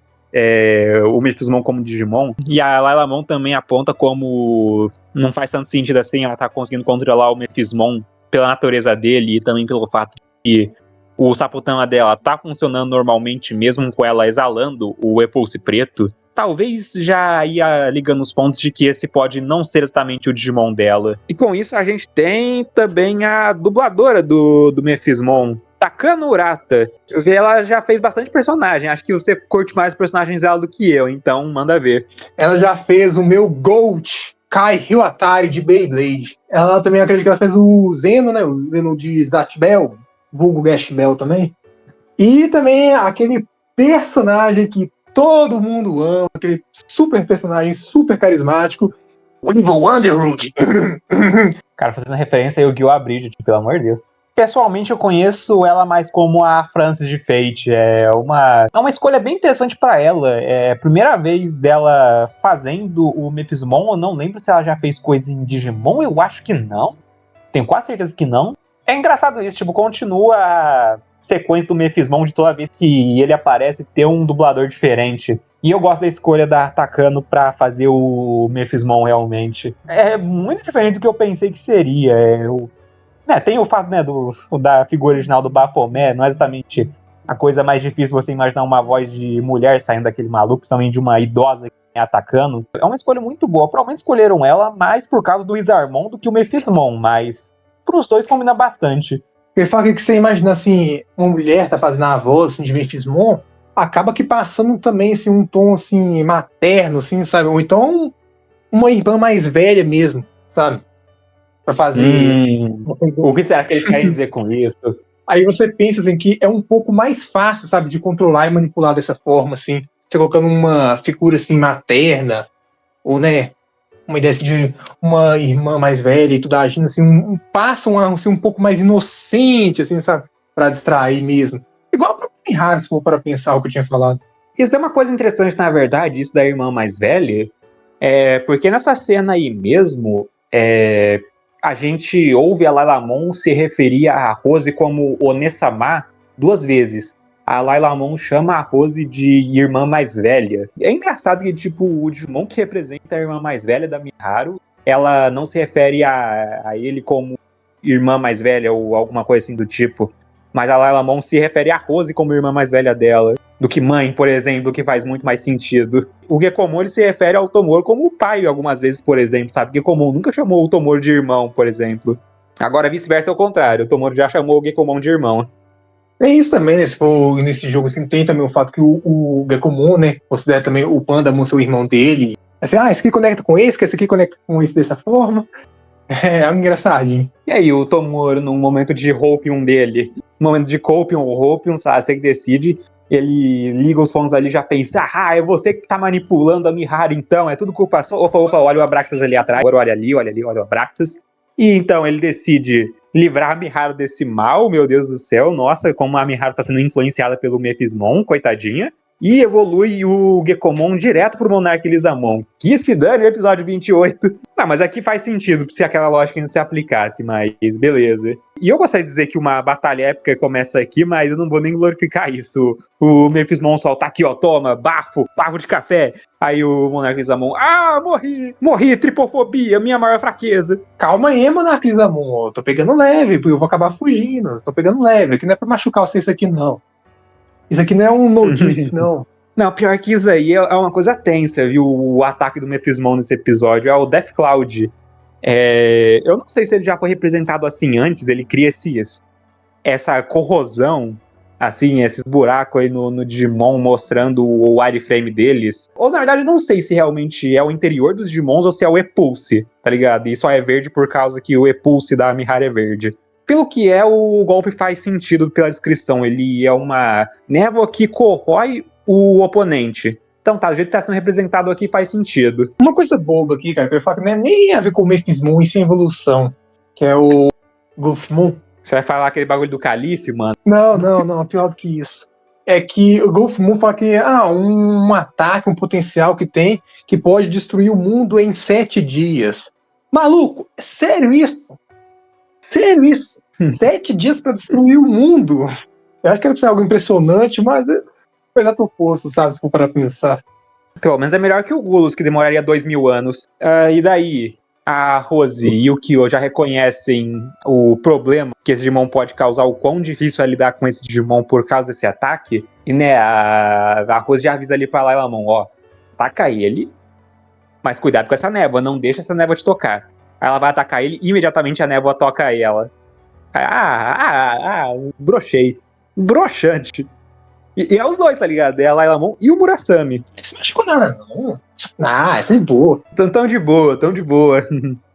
o Mephismon como Digimon. E a Lailamon também aponta como não faz tanto sentido assim ela tá conseguindo controlar o Mephismon pela natureza dele e também pelo fato de que o Sapotama dela tá funcionando normalmente, mesmo com ela exalando o Epulse preto. Talvez já ia ligando os pontos de que esse pode não ser exatamente o Digimon dela. E com isso a gente tem também a dubladora do Mephismon, Takano Urata. Ela já fez bastante personagem, acho que você curte mais personagens dela do que eu, então manda ver. Ela já fez o meu GOAT, Kai Hyuatari de Beyblade. Ela também, acredito que ela fez o Zeno, né? O Zeno de Zatbel, vulgo Gash Bell também. E também aquele personagem que todo mundo ama, aquele super personagem, super carismático, o Evil Underwood. Cara, fazendo referência ao Gil Abridge, pelo amor de Deus. Pessoalmente, eu conheço ela mais como a Frances de Fate. É uma escolha bem interessante pra ela. É a primeira vez dela fazendo o Mephismon. Eu não lembro se ela já fez coisa em Digimon. Eu acho que não. Tenho quase certeza que não. É engraçado isso, tipo, continua a sequência do Mephismon de toda vez que ele aparece ter um dublador diferente. E eu gosto da escolha da Takano pra fazer o Mephismon realmente. É muito diferente do que eu pensei que seria. Tem o fato, né, da figura original do Baphomet, não é exatamente a coisa mais difícil você imaginar uma voz de mulher saindo daquele maluco, principalmente de uma idosa que é atacando. É uma escolha muito boa. Provavelmente escolheram ela mais por causa do Isarmon do que o Mephismon, mas pros dois combina bastante. Eu falo que você imagina assim, uma mulher tá fazendo a voz assim, de Mephismon, acaba que passando também assim, um tom assim, materno, assim, sabe? Ou então uma irmã mais velha mesmo, sabe? Pra fazer. O que será que eles querem dizer com isso? Aí você pensa assim, que é um pouco mais fácil, sabe, de controlar e manipular dessa forma, assim. Você colocando uma figura assim materna, ou né, uma ideia assim, de uma irmã mais velha e tudo agindo assim, passa assim, um pouco mais inocente, assim, sabe? Pra distrair mesmo. Igual pra Miharu, se for para pensar o que eu tinha falado. Isso é uma coisa interessante, na verdade, isso da irmã mais velha, porque nessa cena aí mesmo, a gente ouve a Lailamon se referir a Rose como Onesama 2 vezes. A Lailamon chama a Rose de irmã mais velha. É engraçado que, tipo, o Digimon que representa a irmã mais velha da Miharu, ela não se refere a ele como irmã mais velha ou alguma coisa assim do tipo. Mas a Lailamon se refere a Rose como irmã mais velha dela. Do que mãe, por exemplo, que faz muito mais sentido. O Gekomon ele se refere ao Tomoro como pai algumas vezes, por exemplo, sabe? O Gekomon nunca chamou o Tomoro de irmão, por exemplo. Agora, vice-versa é o contrário. O Tomoro já chamou o Gekomon de irmão. É isso também, né? Se for nesse jogo, assim, tem também o fato que o Gekomon, né? Considera também o Pandamon seu irmão dele. Assim, esse aqui conecta com esse aqui conecta com esse dessa forma. É engraçadinho. E aí, o Tomoro, num momento de Hopium dele, no momento de Copium ou Hopium, sabe? Você que decide. Ele liga os fones ali e já pensa, é você que tá manipulando a Miharu então, é tudo culpa sua. Opa, olha o Abraxas ali atrás, olha ali, olha o Abraxas. E então ele decide livrar a Miharu desse mal, meu Deus do céu, nossa, como a Miharu tá sendo influenciada pelo Mephismon, coitadinha. E evolui o Gekomon direto pro Monark Lizamon. Que se dane o episódio 28. Não, mas aqui faz sentido se aquela lógica não se aplicasse, mas beleza. E eu gostaria de dizer que uma batalha épica começa aqui, mas eu não vou nem glorificar isso. O Mephismon solta aqui, ó, toma, bafo de café. Aí o Monark Lizamon, morri, tripofobia, minha maior fraqueza. Calma aí, Monark Lizamon, tô pegando leve, porque eu vou acabar fugindo. Tô pegando leve, aqui não é pra machucar você isso aqui, não. Isso aqui não é um no-drift, não. Não, pior que isso aí é uma coisa tensa, viu? O ataque do Mephismon nesse episódio é o Death Cloud. Eu não sei se ele já foi representado assim antes, ele cria essa corrosão, assim, esses buracos aí no Digimon mostrando o wireframe deles. Ou na verdade eu não sei se realmente é o interior dos Digimons ou se é o E-Pulse, tá ligado? E só é verde por causa que o E-Pulse da Miharu é verde. Pelo que o golpe faz sentido pela descrição. Ele é uma névoa que corrói o oponente. Então tá, do jeito que tá sendo representado aqui faz sentido. Uma coisa boba aqui, cara, que eu falo que não é nem a ver com o Mephismon e sem evolução, que é o Golfmon. Você vai falar aquele bagulho do Calife, mano? Não, pior do que isso. É que o Golfmon fala que um ataque, um potencial que tem, que pode destruir o mundo em 7 dias. Maluco, sério isso? 7 dias pra destruir o mundo. Eu acho que era pra ser algo impressionante, mas foi exato oposto, sabe? Se for para pensar. Pelo menos é melhor que o Gulus, que demoraria 2000 anos. E daí, a Rose e o Kyo já reconhecem o problema que esse Digimon pode causar, o quão difícil é lidar com esse Digimon por causa desse ataque. E né, a Rose já avisa ali pra Lailamon, ó, ataca ele, mas cuidado com essa névoa, não deixa essa névoa te tocar. Aí ela vai atacar ele e imediatamente a névoa toca ela. Brochei. Broxante. E é os dois, tá ligado? É a Lailamon e o Murasame. Isso não machucou nada, não. Essa é boa. Tão de boa.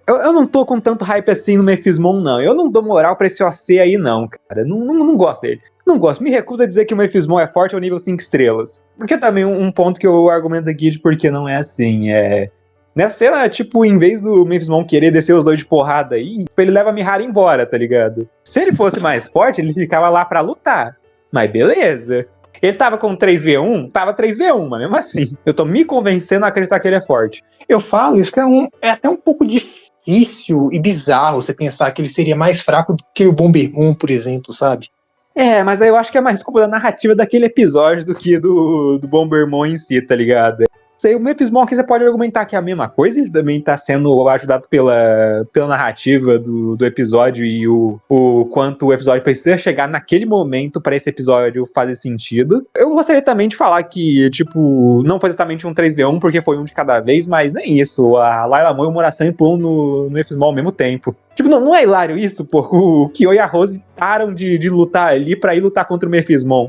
Eu não tô com tanto hype assim no Mephismon, não. Eu não dou moral pra esse OC aí, não, cara. Não gosto dele. Não gosto. Me recuso a dizer que o Mephismon é forte ao nível 5 estrelas. Porque também um ponto que eu argumento aqui de porque não é assim, Nessa cena, tipo, em vez do Mephismon querer descer os dois de porrada aí, ele leva a Miharu embora, tá ligado? Se ele fosse mais forte, ele ficava lá pra lutar. Mas beleza. Ele tava com 3v1? Tava 3v1, mas mesmo assim. Eu tô me convencendo a acreditar que ele é forte. Eu falo isso que é até um pouco difícil e bizarro você pensar que ele seria mais fraco do que o Bomberman, por exemplo, sabe? Mas aí eu acho que é mais culpa da narrativa daquele episódio do que do Bomberman em si, tá ligado? O Mephismon aqui você pode argumentar que é a mesma coisa, ele também tá sendo ajudado pela narrativa do episódio e o quanto o episódio precisa chegar naquele momento para esse episódio fazer sentido. Eu gostaria também de falar que, tipo, não foi exatamente um 3v1 porque foi um de cada vez, mas nem isso, a Lailamon e o Murasame pulam no Mephismon ao mesmo tempo. Tipo, não é hilário isso, pô, o Kyo e a Rose param de lutar ali pra ir lutar contra o Mephismon.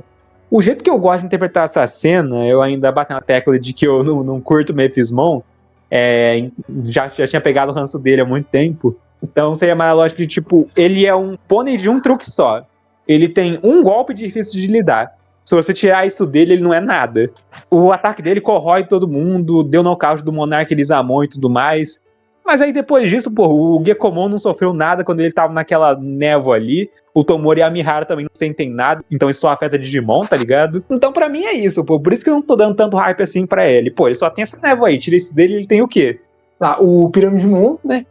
O jeito que eu gosto de interpretar essa cena, eu ainda bato na tecla de que eu não curto o Mephismon, já tinha pegado o ranço dele há muito tempo, então seria mais a lógica de, tipo, ele é um pônei de um truque só. Ele tem um golpe difícil de lidar. Se você tirar isso dele, ele não é nada. O ataque dele corrói todo mundo, deu nocaute do Monark Lizamon e tudo mais. Mas aí depois disso, pô, o Gekomon não sofreu nada quando ele tava naquela névoa ali. O Tomori e a Miharu também não sentem nada, então isso só afeta Digimon, tá ligado? Então pra mim é isso, pô, por isso que eu não tô dando tanto hype assim pra ele. Pô, ele só tem essa névoa aí, tira isso dele, ele tem o quê? O Pyramidmon, né,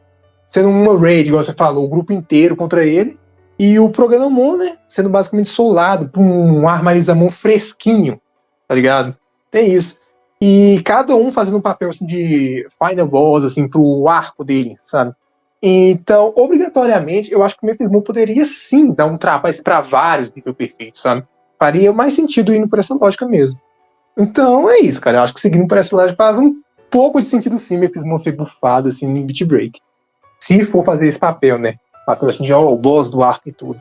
sendo uma raid, igual você falou, o grupo inteiro contra ele, e o Programamon, né, sendo basicamente solado por um Armarizamon fresquinho, tá ligado? Tem isso. E cada um fazendo um papel assim, de final boss, assim, pro arco dele, sabe? Então, obrigatoriamente, eu acho que o Mephismon poderia sim dar um trabalho para vários níveis perfeitos, sabe? Faria mais sentido indo por essa lógica mesmo. Então, é isso, cara. Eu acho que seguindo por essa lógica faz um pouco de sentido sim o Mephismon ser bufado, assim, no Beat Break. Se for fazer esse papel, né? Papel assim de, o boss do arco e tudo.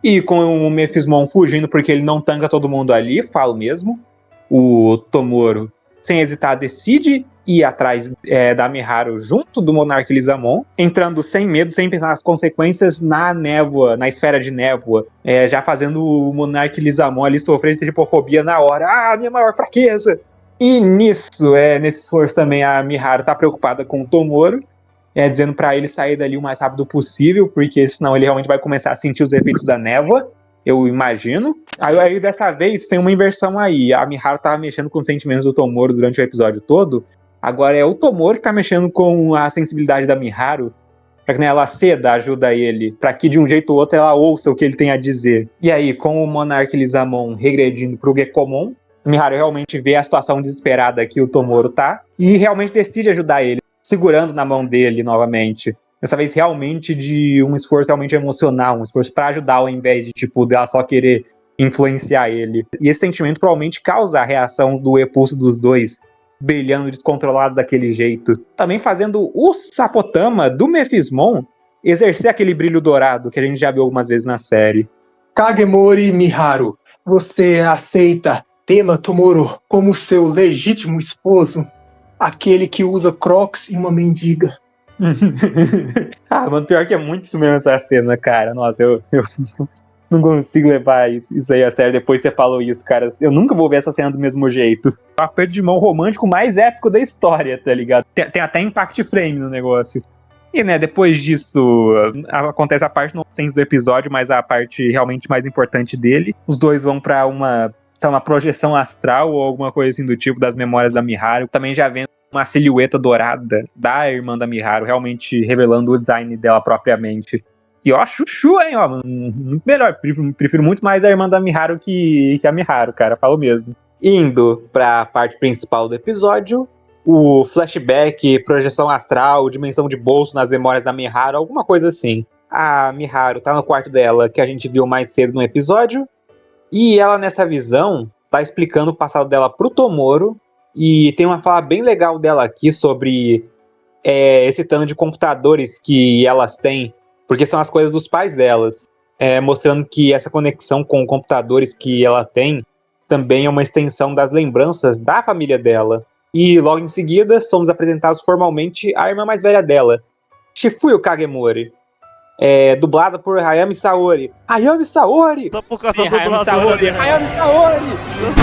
E com o Mephismon fugindo porque ele não tanca todo mundo ali, falo mesmo, o Tomoro, sem hesitar, decide ir atrás da Miharu junto do Monark Lizamon, entrando sem medo, sem pensar nas consequências na névoa, na esfera de névoa, já fazendo o Monark Lizamon ali sofrer de tripofobia na hora. Minha maior fraqueza! E nesse esforço também a Miharu tá preocupada com o Tomoro, dizendo pra ele sair dali o mais rápido possível, porque senão ele realmente vai começar a sentir os efeitos da névoa, eu imagino. Aí dessa vez tem uma inversão aí. A Miharu tava mexendo com os sentimentos do Tomoro durante o episódio todo, agora é o Tomoro que tá mexendo com a sensibilidade da Miharu, pra que ela ceda, ajuda ele, pra que de um jeito ou outro ela ouça o que ele tem a dizer. E aí, com o Monark Lizamon regredindo pro Gekomon, Miharu realmente vê a situação desesperada que o Tomoro tá, e realmente decide ajudar ele, segurando na mão dele novamente. Dessa vez realmente de um esforço realmente emocional, um esforço pra ajudar ao invés de, tipo, dela só querer influenciar ele. E esse sentimento provavelmente causa a reação do repulso dos dois, brilhando descontrolado daquele jeito. Também fazendo o Sapotama do Mephismon exercer aquele brilho dourado que a gente já viu algumas vezes na série. Kagemori Miharu, você aceita Tema Tomoro como seu legítimo esposo? Aquele que usa Crocs e uma mendiga. Ah, mano, pior que é muito isso mesmo essa cena, cara. Nossa, eu não consigo levar isso aí a sério. Depois você falou isso, cara. Eu nunca vou ver essa cena do mesmo jeito. O aperto de mão romântico mais épico da história, tá ligado? Tem até impact frame no negócio. E, né, depois disso, acontece a parte nonsense do episódio, mas a parte realmente mais importante dele. Os dois vão pra uma projeção astral ou alguma coisa assim do tipo das memórias da Miharu. Também já vendo uma silhueta dourada da irmã da Miharu, realmente revelando o design dela propriamente. E ó, chuchu, hein, ó, muito melhor. Prefiro muito mais a irmã da Miharu que a Miharu, cara, falo mesmo. Indo pra parte principal do episódio, o flashback, projeção astral, dimensão de bolso nas memórias da Miharu, alguma coisa assim. A Miharu tá no quarto dela, que a gente viu mais cedo no episódio, e ela nessa visão tá explicando o passado dela pro Tomoro, e tem uma fala bem legal dela aqui sobre esse tanto de computadores que elas têm, porque são as coisas dos pais delas, mostrando que essa conexão com computadores que ela tem também é uma extensão das lembranças da família dela. E logo em seguida somos apresentados formalmente à irmã mais velha dela, Shifuyo Kagemori, dublada por Hayami Saori. Hayami Saori! Só por causa Sim, da dubladora, né? Hayami Saori!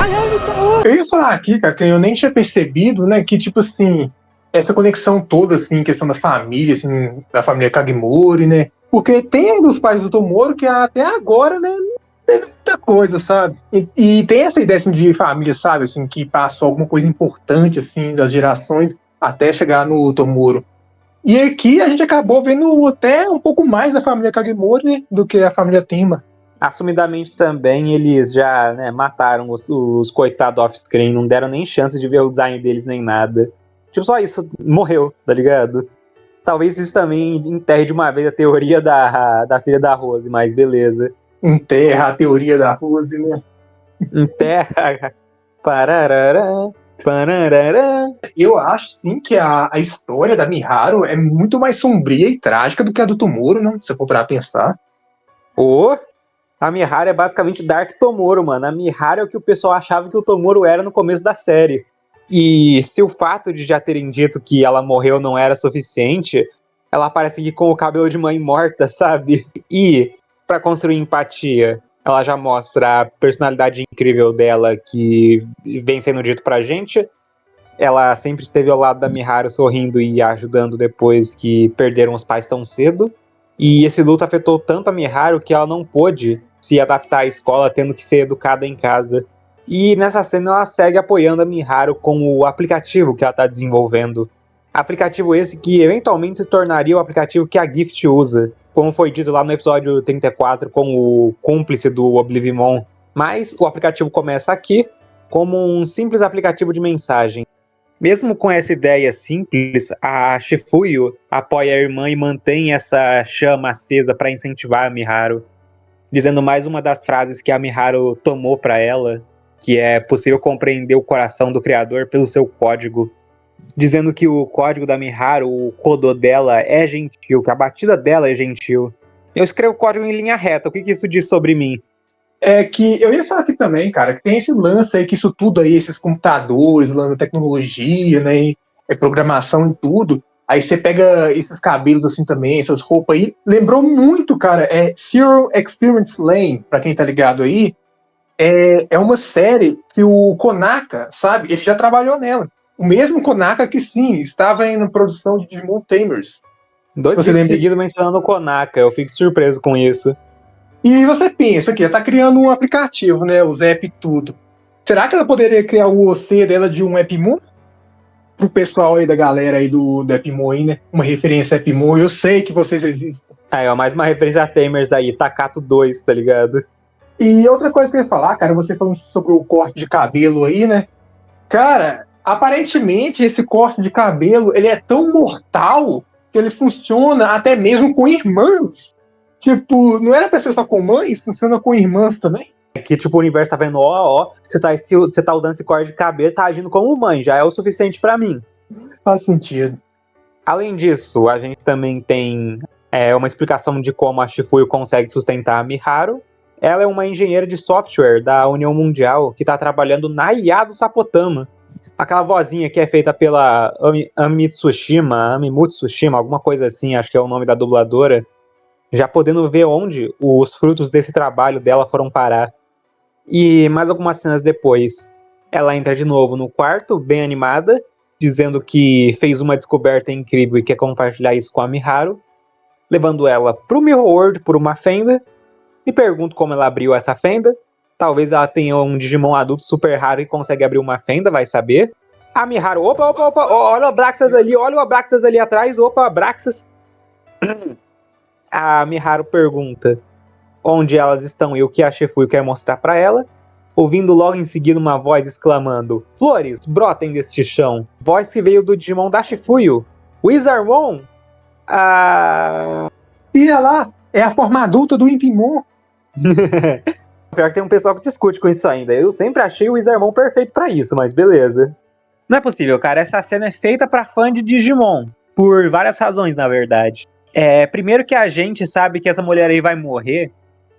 Hayami Saori! Eu ia falar aqui, cara, que eu nem tinha percebido, né, que, tipo assim, essa conexão toda, assim, questão da família, assim, da família Kagemori, né, porque tem dos pais do Tomoro que até agora, né, não teve muita coisa, sabe, e tem essa ideia, assim, de família, sabe, assim, que passou alguma coisa importante, assim, das gerações até chegar no Tomoro. E aqui a gente acabou vendo até um pouco mais da família Kagemori, né, do que a família Tenma. Assumidamente também eles já, né, mataram os coitados off-screen, não deram nem chance de ver o design deles nem nada. Tipo, só isso, morreu, tá ligado? Talvez isso também enterre de uma vez a teoria da filha da Rose, mas beleza. Enterra a teoria da Rose, né? Enterra. Pararará. Eu acho, sim, que a história da Miharu é muito mais sombria e trágica do que a do Tomoro, não? Se você for pra pensar. A Miharu é basicamente Dark Tomoro, mano. A Miharu é o que o pessoal achava que o Tomoro era no começo da série. E se o fato de já terem dito que ela morreu não era suficiente, ela aparece aqui com o cabelo de mãe morta, sabe? E, pra construir empatia, ela já mostra a personalidade incrível dela que vem sendo dito pra gente. Ela sempre esteve ao lado da Miharu sorrindo e ajudando depois que perderam os pais tão cedo. E esse luto afetou tanto a Miharu que ela não pôde se adaptar à escola, tendo que ser educada em casa. E nessa cena ela segue apoiando a Miharu com o aplicativo que ela está desenvolvendo. Aplicativo esse que eventualmente se tornaria o aplicativo que a Gift usa, como foi dito lá no episódio 34 com o cúmplice do Oblivimon. Mas o aplicativo começa aqui como um simples aplicativo de mensagem. Mesmo com essa ideia simples, a Shifuyo apoia a irmã e mantém essa chama acesa para incentivar a Miharu, dizendo mais uma das frases que a Miharu tomou para ela, que é possível compreender o coração do criador pelo seu código, dizendo que o código da Miharu, o Kodo dela é gentil, que a batida dela é gentil. Eu escrevo o código em linha reta, o que isso diz sobre mim? É que eu ia falar aqui também, cara, que tem esse lance aí, que isso tudo aí, esses computadores, tecnologia, né, e programação e tudo, aí você pega esses cabelos assim também, essas roupas aí, lembrou muito, cara, Zero Experiments Lane, pra quem tá ligado aí, é uma série que o Konaka, sabe, ele já trabalhou nela. O mesmo Konaka que sim, estava aí na produção de Digimon Tamers. 2 Você vídeos lembra? seguidos mencionando o Konaka, eu fico surpreso com isso. E você pensa que ela tá criando um aplicativo, né? O Zap Tudo. Será que ela poderia criar o OC dela de um Epimon? Pro pessoal aí da galera aí do Epimon aí, né? Uma referência a Epimon. Eu sei que vocês existem. Aí, ó, mais uma referência a Tamers aí, Takato 2, tá ligado? E outra coisa que eu ia falar, cara, você falando sobre o corte de cabelo aí, né? Cara, aparentemente esse corte de cabelo, ele é tão mortal que ele funciona até mesmo com irmãs. Tipo, não era pra ser só com mães, funciona com irmãs também. Que tipo, o universo tá vendo, ó, você tá usando esse corte de cabelo, tá agindo como mãe, já é o suficiente pra mim. Faz sentido. Além disso, a gente também tem uma explicação de como a Shifuyo consegue sustentar a Miharu. Ela é uma engenheira de software da União Mundial que tá trabalhando na IA do Sapotama. Aquela vozinha que é feita pela Ami Tsushima, alguma coisa assim, acho que é o nome da dubladora. Já podendo ver onde os frutos desse trabalho dela foram parar. E mais algumas cenas depois, ela entra de novo no quarto, bem animada, dizendo que fez uma descoberta incrível e quer compartilhar isso com a Miharu, levando ela pro Mirror World por uma fenda. Me pergunto como ela abriu essa fenda. Talvez ela tenha um Digimon adulto super raro e consegue abrir uma fenda, vai saber. A Miharu, opa, olha o Abraxas ali atrás, opa, Abraxas. A Miharu pergunta onde elas estão e o que a Shifuyo quer mostrar pra ela, ouvindo logo em seguida uma voz exclamando: "Flores, brotem deste chão." Voz que veio do Digimon da Shifuyo, Wizardmon. E lá, é a forma adulta do Impimon. Pior que tem um pessoal que discute com isso ainda. Eu sempre achei o Wizardmon perfeito pra isso, mas beleza. Não é possível, cara. Essa cena é feita pra fã de Digimon. Por várias razões, na verdade. Primeiro que a gente sabe que essa mulher aí vai morrer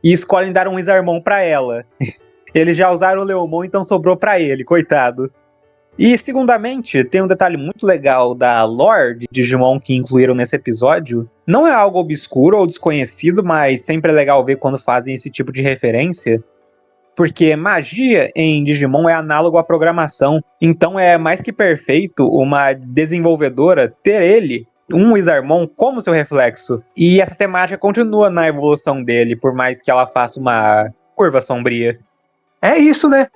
e escolhem dar um Wizardmon pra ela. Eles já usaram o Leomon, então sobrou pra ele, coitado. E segundamente, tem um detalhe muito legal da lore de Digimon que incluíram nesse episódio. Não é algo obscuro ou desconhecido, mas sempre é legal ver quando fazem esse tipo de referência. Porque magia em Digimon é análogo à programação. Então é mais que perfeito uma desenvolvedora ter ele, um Wizardmon, como seu reflexo. E essa temática continua na evolução dele, por mais que ela faça uma curva sombria. É isso, né?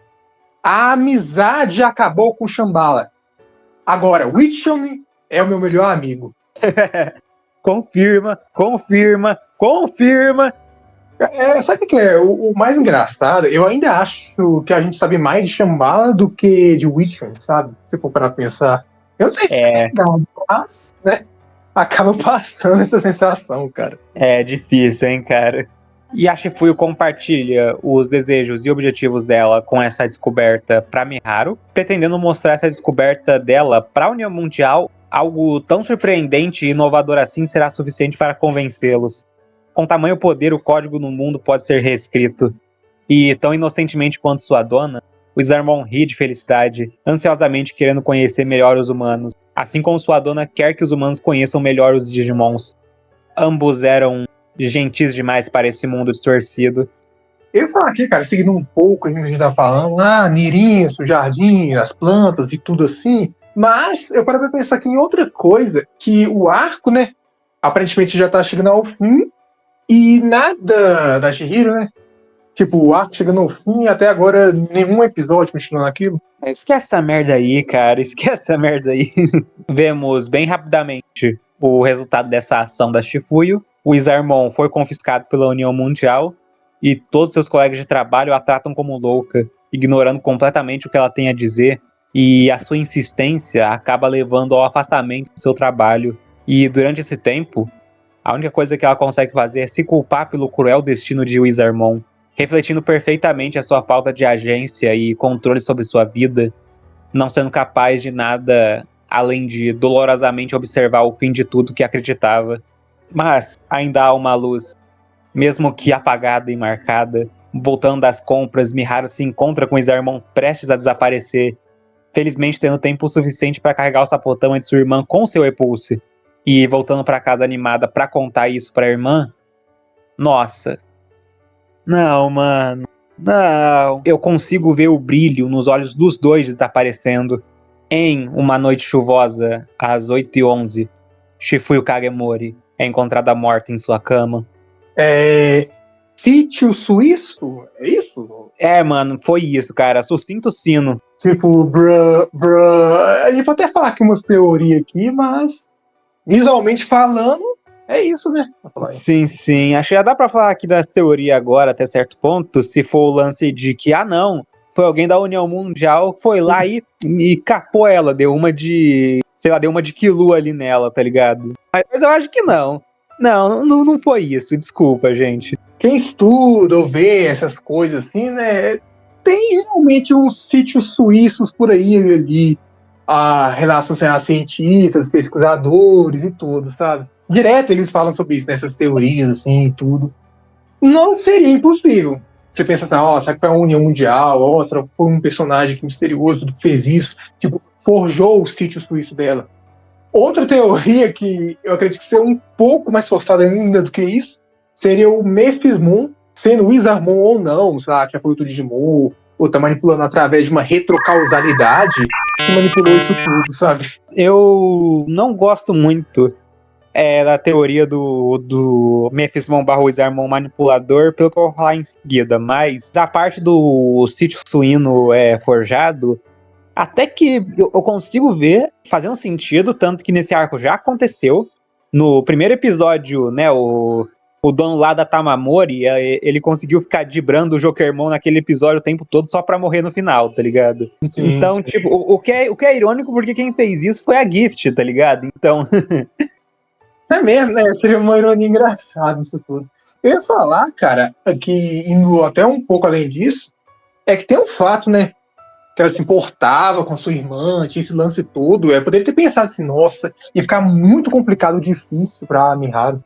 A amizade acabou com o Shambhala. Agora, Witchon é o meu melhor amigo. Confirma. Sabe o que é? O mais engraçado, eu ainda acho que a gente sabe mais de Shambhala do que de Witchon, sabe? Se for para pensar. Eu não sei se é verdade, mas, né? Acaba passando essa sensação, cara. É difícil, hein, cara? E a Shifuyo compartilha os desejos e objetivos dela com essa descoberta pra Miharu, pretendendo mostrar essa descoberta dela pra União Mundial. Algo tão surpreendente e inovador assim será suficiente para convencê-los. Com tamanho poder, o código no mundo pode ser reescrito. E, tão inocentemente quanto sua dona, o Wizardmon ri de felicidade, ansiosamente querendo conhecer melhor os humanos, assim como sua dona quer que os humanos conheçam melhor os Digimons. Ambos eram gentis demais para esse mundo distorcido. Eu falo aqui, cara, seguindo um pouco assim que a gente tá falando, Nirinso, jardim, as plantas e tudo assim, mas eu paro pra pensar aqui em outra coisa, que o arco, né, aparentemente já tá chegando ao fim, e nada da Chihiro, né? Tipo, o arco chegando ao fim e até agora nenhum episódio continuando aquilo. Esquece essa merda aí, cara. Esquece essa merda aí. Vemos bem rapidamente o resultado dessa ação da Shifuyo. O Wizardmon foi confiscado pela União Mundial e todos seus colegas de trabalho a tratam como louca, ignorando completamente o que ela tem a dizer, e a sua insistência acaba levando ao afastamento do seu trabalho. E durante esse tempo, a única coisa que ela consegue fazer é se culpar pelo cruel destino de Wizardmon, refletindo perfeitamente a sua falta de agência e controle sobre sua vida, não sendo capaz de nada além de dolorosamente observar o fim de tudo que acreditava. Mas ainda há uma luz, mesmo que apagada e marcada. Voltando das compras, Miharu se encontra com Wizardmon prestes a desaparecer, felizmente tendo tempo suficiente para carregar o Sapotama de sua irmã com seu Repulse. E voltando para casa animada para contar isso para a irmã. Nossa. Não, mano. Não. Eu consigo ver o brilho nos olhos dos dois desaparecendo. Em uma noite chuvosa, às 8h11, Shifuyo Kagemori é encontrada morta em sua cama. Sítio suíço? É isso? É, mano, foi isso, cara. Sucinto sino. Tipo, a gente pode até falar aqui umas teorias aqui, mas visualmente falando, é isso, né? Sim. Acho que já dá pra falar aqui das teorias agora, até certo ponto, se for o lance de que, não, foi alguém da União Mundial que foi lá e capou ela, deu uma de Kilu ali nela, tá ligado? Mas eu acho que não. Não foi isso, desculpa, gente. Quem estuda ou vê essas coisas assim, né? Tem realmente uns sítios suíços por aí ali, a relação a cientistas, pesquisadores e tudo, sabe? Direto eles falam sobre isso, nessas teorias, assim, e tudo. Não seria impossível. Você pensa assim, será que foi a União Mundial? Será que foi um personagem misterioso que fez isso? Tipo, forjou o sítio suíço dela. Outra teoria que eu acredito que seja um pouco mais forçada ainda do que isso, seria o Mephismon, sendo o Wizardmon ou não, sei lá, que já foi outro Digimon, ou tá manipulando através de uma retrocausalidade que manipulou isso tudo, sabe? Eu não gosto muito da teoria do Mephismon / Wizardmon manipulador, pelo que eu vou falar em seguida, mas da parte do sítio suíno forjado, até que eu consigo ver fazendo sentido, tanto que nesse arco já aconteceu. No primeiro episódio, né, o dono lá da Tamamori, ele conseguiu ficar dibrando o Jokermon naquele episódio o tempo todo só pra morrer no final, tá ligado? Sim, então, tipo, o que é irônico porque quem fez isso foi a Gift, tá ligado? Então... É mesmo, né? Seria uma ironia engraçada isso tudo. Eu ia falar, cara, que indo até um pouco além disso, é que tem um fato, né? Que ela se importava com sua irmã, tinha esse lance todo. Poderia ter pensado assim, nossa, ia ficar muito complicado, difícil pra Miharu.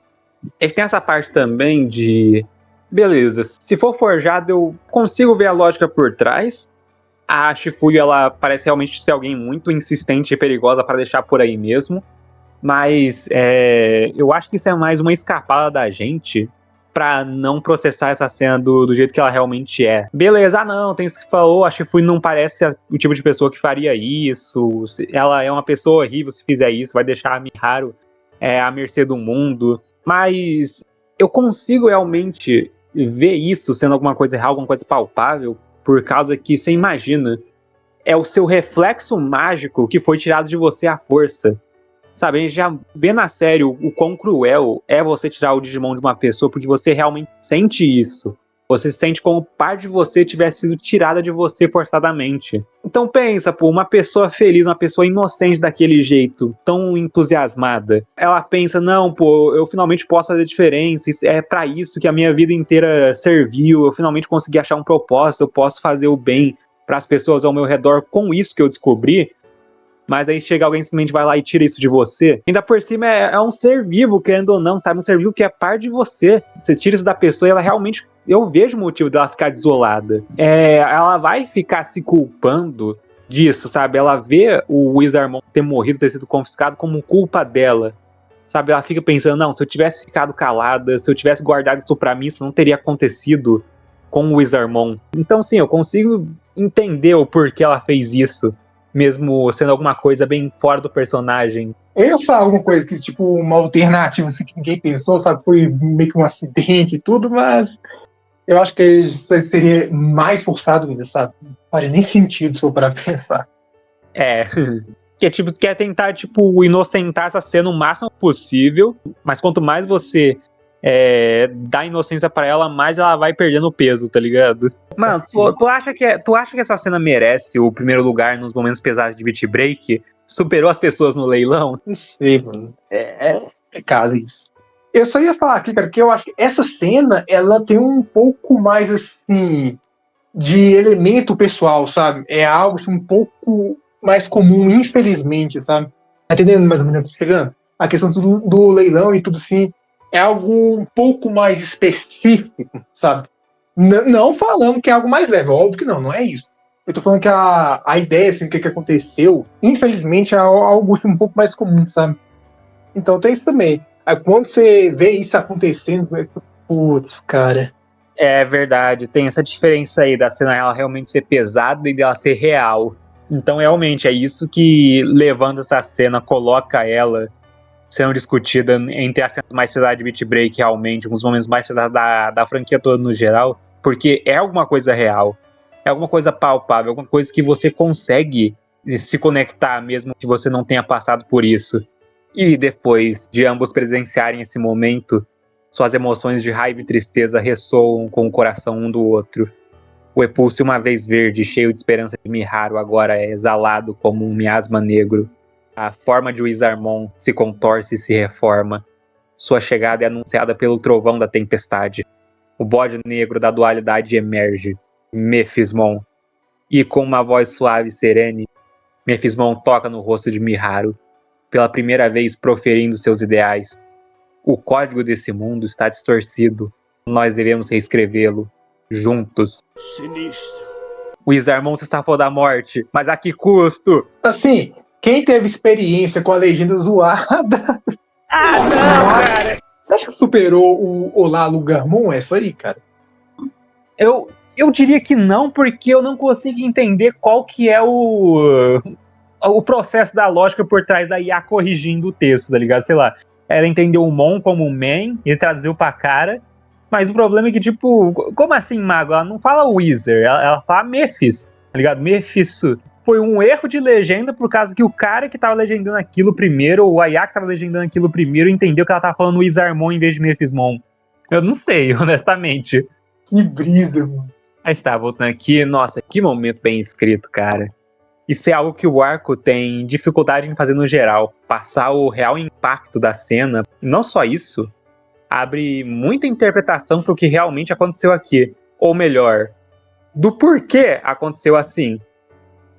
É que tem essa parte também de... Beleza, se for forjado, eu consigo ver a lógica por trás. A Shifuya, ela parece realmente ser alguém muito insistente e perigosa para deixar por aí mesmo. Mas eu acho que isso é mais uma escapada da gente pra não processar essa cena do jeito que ela realmente é. Beleza, não, tem isso que falou, a Shifuya não parece o tipo de pessoa que faria isso, ela é uma pessoa horrível se fizer isso, vai deixar a Miharu à mercê do mundo, mas eu consigo realmente ver isso sendo alguma coisa real, alguma coisa palpável, por causa que, você imagina, é o seu reflexo mágico que foi tirado de você à força. Sabe, a gente já vê na série o quão cruel é você tirar o Digimon de uma pessoa, porque você realmente sente isso. Você sente como parte de você tivesse sido tirada de você forçadamente. Então pensa, uma pessoa feliz, uma pessoa inocente daquele jeito, tão entusiasmada. Ela pensa, não, eu finalmente posso fazer diferença, é pra isso que a minha vida inteira serviu, eu finalmente consegui achar um propósito, eu posso fazer o bem pras pessoas ao meu redor com isso que eu descobri. Mas aí chega alguém simplesmente vai lá e tira isso de você. Ainda por cima é um ser vivo, querendo ou não, sabe? Um ser vivo que é parte de você. Você tira isso da pessoa e ela realmente... Eu vejo o motivo dela ficar desolada. Ela vai ficar se culpando disso, sabe? Ela vê o Wizardmon ter morrido, ter sido confiscado como culpa dela. Sabe? Ela fica pensando, não, se eu tivesse ficado calada, se eu tivesse guardado isso pra mim, isso não teria acontecido com o Wizardmon. Então, sim, eu consigo entender o porquê ela fez isso. Mesmo sendo alguma coisa bem fora do personagem. Eu ia falar alguma coisa que, tipo, uma alternativa assim, que ninguém pensou, sabe? Foi meio que um acidente e tudo, mas eu acho que isso seria mais forçado ainda, sabe? Não faria nem sentido se for para pensar. Que quer tentar, tipo, inocentar essa cena o máximo possível, mas quanto mais você dá inocência pra ela, mais ela vai perdendo peso, tá ligado? Mano, tu acha que essa cena merece o primeiro lugar nos momentos pesados de Beat Break? Superou as pessoas no leilão? Não sei, mano. É pecado isso. Eu só ia falar aqui, cara, que eu acho que essa cena, ela tem um pouco mais, assim, de elemento pessoal, sabe? É algo, assim, um pouco mais comum, infelizmente, sabe? Tá entendendo mais ou menos o que eu tô chegando? A questão do leilão e tudo assim, é algo um pouco mais específico, sabe? Não falando que é algo mais leve, óbvio que não é isso. Eu tô falando que a ideia, assim, o que aconteceu, infelizmente é algo assim, um pouco mais comum, sabe? Então tem isso também. Aí quando você vê isso acontecendo, putz, cara. É verdade, tem essa diferença aí da cena ela realmente ser pesada e dela ser real. Então realmente é isso que, levando essa cena, coloca ela sendo discutida entre as cenas mais pesadas de Beat Break, realmente, um dos momentos mais pesados da franquia toda no geral, porque é alguma coisa real, é alguma coisa palpável, alguma coisa que você consegue se conectar, mesmo que você não tenha passado por isso. E depois de ambos presenciarem esse momento, suas emoções de raiva e tristeza ressoam com o coração um do outro. O Epulse, uma vez verde, cheio de esperança de Miharu, agora é exalado como um miasma negro. A forma de Wizardmon se contorce e se reforma. Sua chegada é anunciada pelo trovão da tempestade. O bode negro da dualidade emerge, Mephismon. E com uma voz suave e serene, Mephismon toca no rosto de Miharu, pela primeira vez proferindo seus ideais. O código desse mundo está distorcido. Nós devemos reescrevê-lo, juntos. Sinistro. Wizardmon se safou da morte, mas a que custo? Assim, quem teve experiência com a legenda zoada... Ah, não, cara! Você acha que superou o Olá Lugarmon essa aí, cara? Eu diria que não, porque eu não consigo entender qual que é o processo da lógica por trás da IA corrigindo o texto, tá ligado? Sei lá, ela entendeu o Mon como o Man, ele traduziu pra cara, mas o problema é que, tipo, como assim, mago? Ela não fala Wizard, ela fala Mephis, tá ligado? Mephisto. Foi um erro de legenda por causa que o cara que tava legendando aquilo primeiro, ou a IA que tava legendando aquilo primeiro, entendeu que ela tava falando Wizardmon em vez de Mephismon. Eu não sei, honestamente. Que brisa, mano. Aí está, voltando aqui, nossa, que momento bem escrito, cara. Isso é algo que o arco tem dificuldade em fazer no geral, passar o real impacto da cena. E não só isso, abre muita interpretação para o que realmente aconteceu aqui. Ou melhor, do porquê aconteceu assim.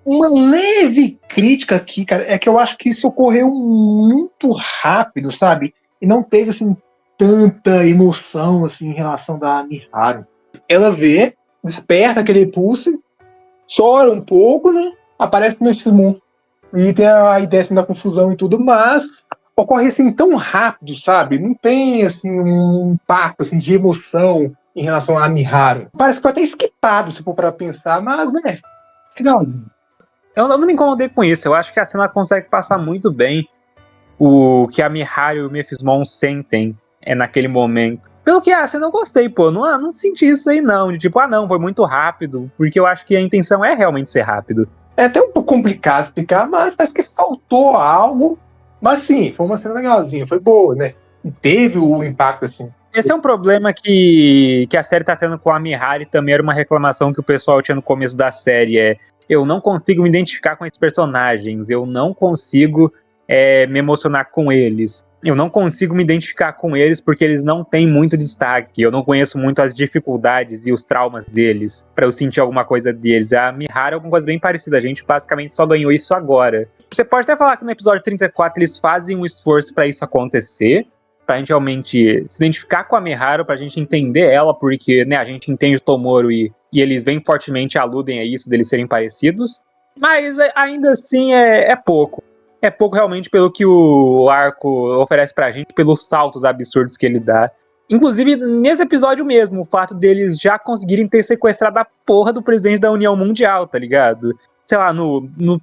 Uma leve crítica aqui, cara, é que eu acho que isso ocorreu muito rápido, sabe? E não teve, assim, tanta emoção, assim, em relação da Miharu. Ela vê, desperta aquele pulse, chora um pouco, né? Aparece o Mephismon. E tem a ideia, assim, da confusão e tudo, mas ocorre, assim, tão rápido, sabe? Não tem, assim, um impacto, assim, de emoção em relação a Miharu. Parece que foi até esquipado, se for para pensar, mas, né? Legalzinho. Eu não me incomodei com isso, eu acho que a cena consegue passar muito bem o que a Miharu e o Mephismon sentem naquele momento. Pelo que a cena eu gostei, pô, não senti isso aí não, de tipo, não, foi muito rápido, porque eu acho que a intenção é realmente ser rápido. É até um pouco complicado explicar, mas parece que faltou algo, mas sim, foi uma cena legalzinha, foi boa, né? E teve o impacto, assim. Esse é um problema que a série tá tendo com a Miharu, também era uma reclamação que o pessoal tinha no começo da série, eu não consigo me identificar com esses personagens, eu não consigo me emocionar com eles. Eu não consigo me identificar com eles porque eles não têm muito destaque. Eu não conheço muito as dificuldades e os traumas deles pra eu sentir alguma coisa deles. A Miharu é alguma coisa bem parecida. A gente basicamente só ganhou isso agora. Você pode até falar que no episódio 34 eles fazem um esforço pra isso acontecer, pra gente realmente se identificar com a Miharu, pra gente entender ela, porque, né, a gente entende o Tomoro e eles bem fortemente aludem a isso, deles serem parecidos. Mas ainda assim é pouco. É pouco realmente pelo que o arco oferece pra gente, pelos saltos absurdos que ele dá. Inclusive, nesse episódio mesmo, o fato deles já conseguirem ter sequestrado a porra do presidente da União Mundial, tá ligado? Sei lá, no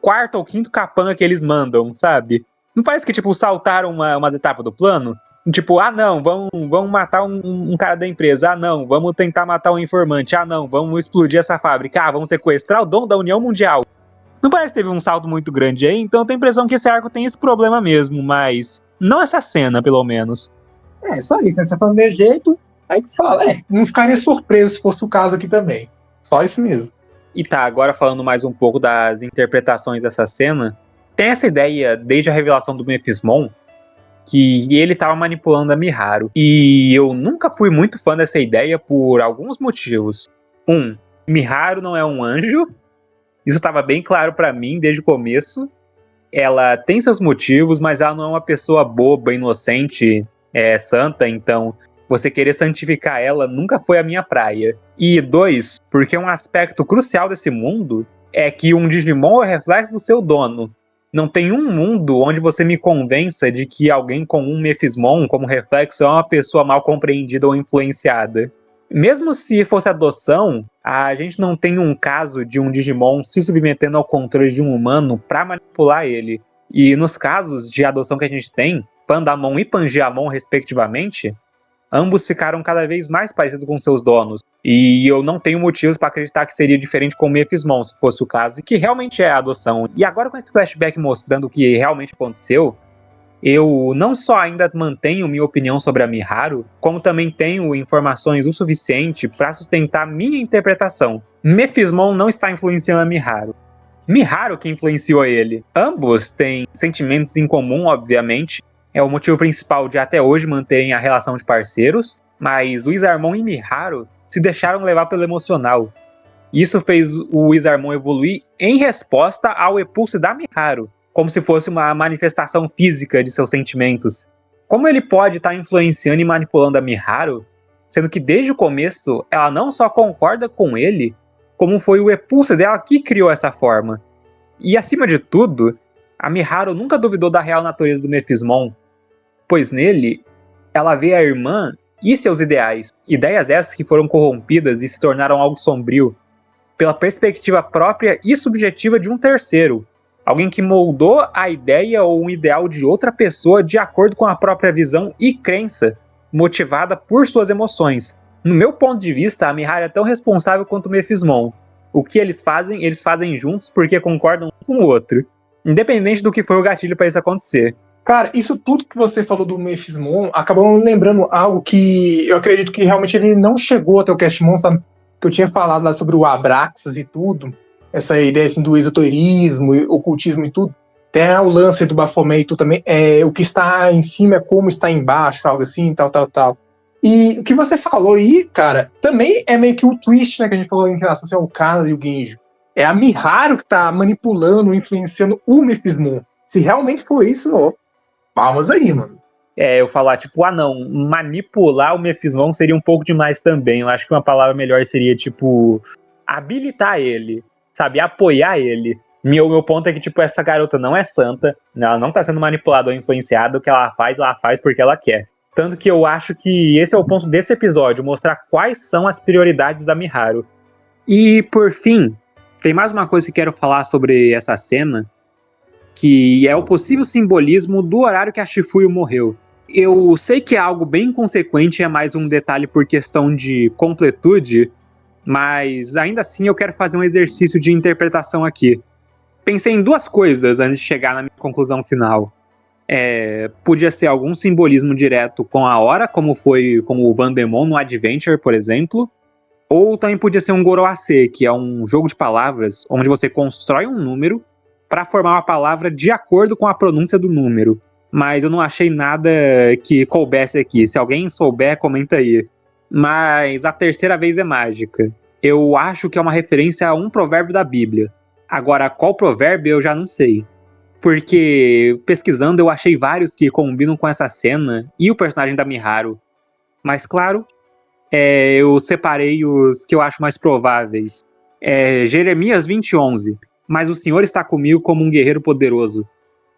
quarto ou quinto capanga que eles mandam, sabe? Não parece que, tipo, saltaram umas etapas do plano? Tipo, não, vamos matar um cara da empresa. Não, vamos tentar matar um informante. Não, vamos explodir essa fábrica. Vamos sequestrar o dono da União Mundial. Não parece que teve um salto muito grande aí, então eu tenho a impressão que esse arco tem esse problema mesmo, mas não essa cena, pelo menos. Só isso, né? Você falando de jeito, aí tu fala, não ficaria surpreso se fosse o caso aqui também. Só isso mesmo. E tá, agora falando mais um pouco das interpretações dessa cena, tem essa ideia, desde a revelação do Mephismon, que ele estava manipulando a Miharu. E eu nunca fui muito fã dessa ideia por alguns motivos. Miharu não é um anjo. Isso estava bem claro pra mim desde o começo. Ela tem seus motivos, mas ela não é uma pessoa boba, inocente, santa, então você querer santificar ela nunca foi a minha praia. E 2, porque um aspecto crucial desse mundo é que um Digimon é o reflexo do seu dono. Não tem um mundo onde você me convença de que alguém com um Mephismon como reflexo é uma pessoa mal compreendida ou influenciada. Mesmo se fosse adoção, a gente não tem um caso de um Digimon se submetendo ao controle de um humano para manipular ele. E nos casos de adoção que a gente tem, Pandamon e Pangeamon, respectivamente, ambos ficaram cada vez mais parecidos com seus donos. E eu não tenho motivos para acreditar que seria diferente com Mephismon, se fosse o caso, e que realmente é a adoção. E agora com esse flashback mostrando o que realmente aconteceu, eu não só ainda mantenho minha opinião sobre a Miharu, como também tenho informações o suficiente para sustentar minha interpretação. Mephismon não está influenciando a Miharu. Miharu que influenciou ele. Ambos têm sentimentos em comum, obviamente. É o motivo principal de até hoje manterem a relação de parceiros, mas o Wizardmon e Miharu se deixaram levar pelo emocional. Isso fez o Wizardmon evoluir em resposta ao repulso da Miharu, como se fosse uma manifestação física de seus sentimentos. Como ele pode estar influenciando e manipulando a Miharu, sendo que desde o começo ela não só concorda com ele, como foi o repulso dela que criou essa forma. E acima de tudo, a Miharu nunca duvidou da real natureza do Mephismon, pois nele ela vê a irmã e seus ideais, ideias essas que foram corrompidas e se tornaram algo sombrio, pela perspectiva própria e subjetiva de um terceiro, alguém que moldou a ideia ou um ideal de outra pessoa de acordo com a própria visão e crença, motivada por suas emoções. No meu ponto de vista, a Miharu é tão responsável quanto o Mephismon. O que eles fazem juntos porque concordam um com o outro, independente do que foi o gatilho para isso acontecer. Cara, isso tudo que você falou do Mephismon acabou me lembrando algo que eu acredito que realmente ele não chegou até o Castmon, sabe? Que eu tinha falado lá sobre o Abraxas e tudo, essa ideia assim, do esoterismo, ocultismo e tudo. Tem o lance do Baphomet e tudo também, o que está em cima é como está embaixo, algo assim, tal. E o que você falou aí, cara, também é meio que um twist, né, que a gente falou em relação ao Kana e o Genjo. É a Miharu que tá manipulando, influenciando o Mephismon. Se realmente for isso, ó, palmas aí, mano. Eu falar, tipo, não, manipular o Mephismon seria um pouco demais também. Eu acho que uma palavra melhor seria, tipo, habilitar ele, sabe, apoiar ele. Meu ponto é que, tipo, essa garota não é santa, ela não tá sendo manipulada ou influenciada, o que ela faz porque ela quer. Tanto que eu acho que esse é o ponto desse episódio, mostrar quais são as prioridades da Miharu. E, por fim, tem mais uma coisa que quero falar sobre essa cena, que é o possível simbolismo do horário que a Shifuyo morreu. Eu sei que é algo bem inconsequente, é mais um detalhe por questão de completude, mas ainda assim eu quero fazer um exercício de interpretação aqui. Pensei em duas coisas antes de chegar na minha conclusão final. Podia ser algum simbolismo direto com a hora, como foi com o Vandemon no Adventure, por exemplo, ou também podia ser um Goroase, que é um jogo de palavras onde você constrói um número para formar uma palavra de acordo com a pronúncia do número. Mas eu não achei nada que coubesse aqui. Se alguém souber, comenta aí. Mas a terceira vez é mágica. Eu acho que é uma referência a um provérbio da Bíblia. Agora, qual provérbio eu já não sei. Porque, pesquisando, eu achei vários que combinam com essa cena e o personagem da Miharu. Mas, claro, eu separei os que eu acho mais prováveis. Jeremias 20:11. Mas o Senhor está comigo como um guerreiro poderoso.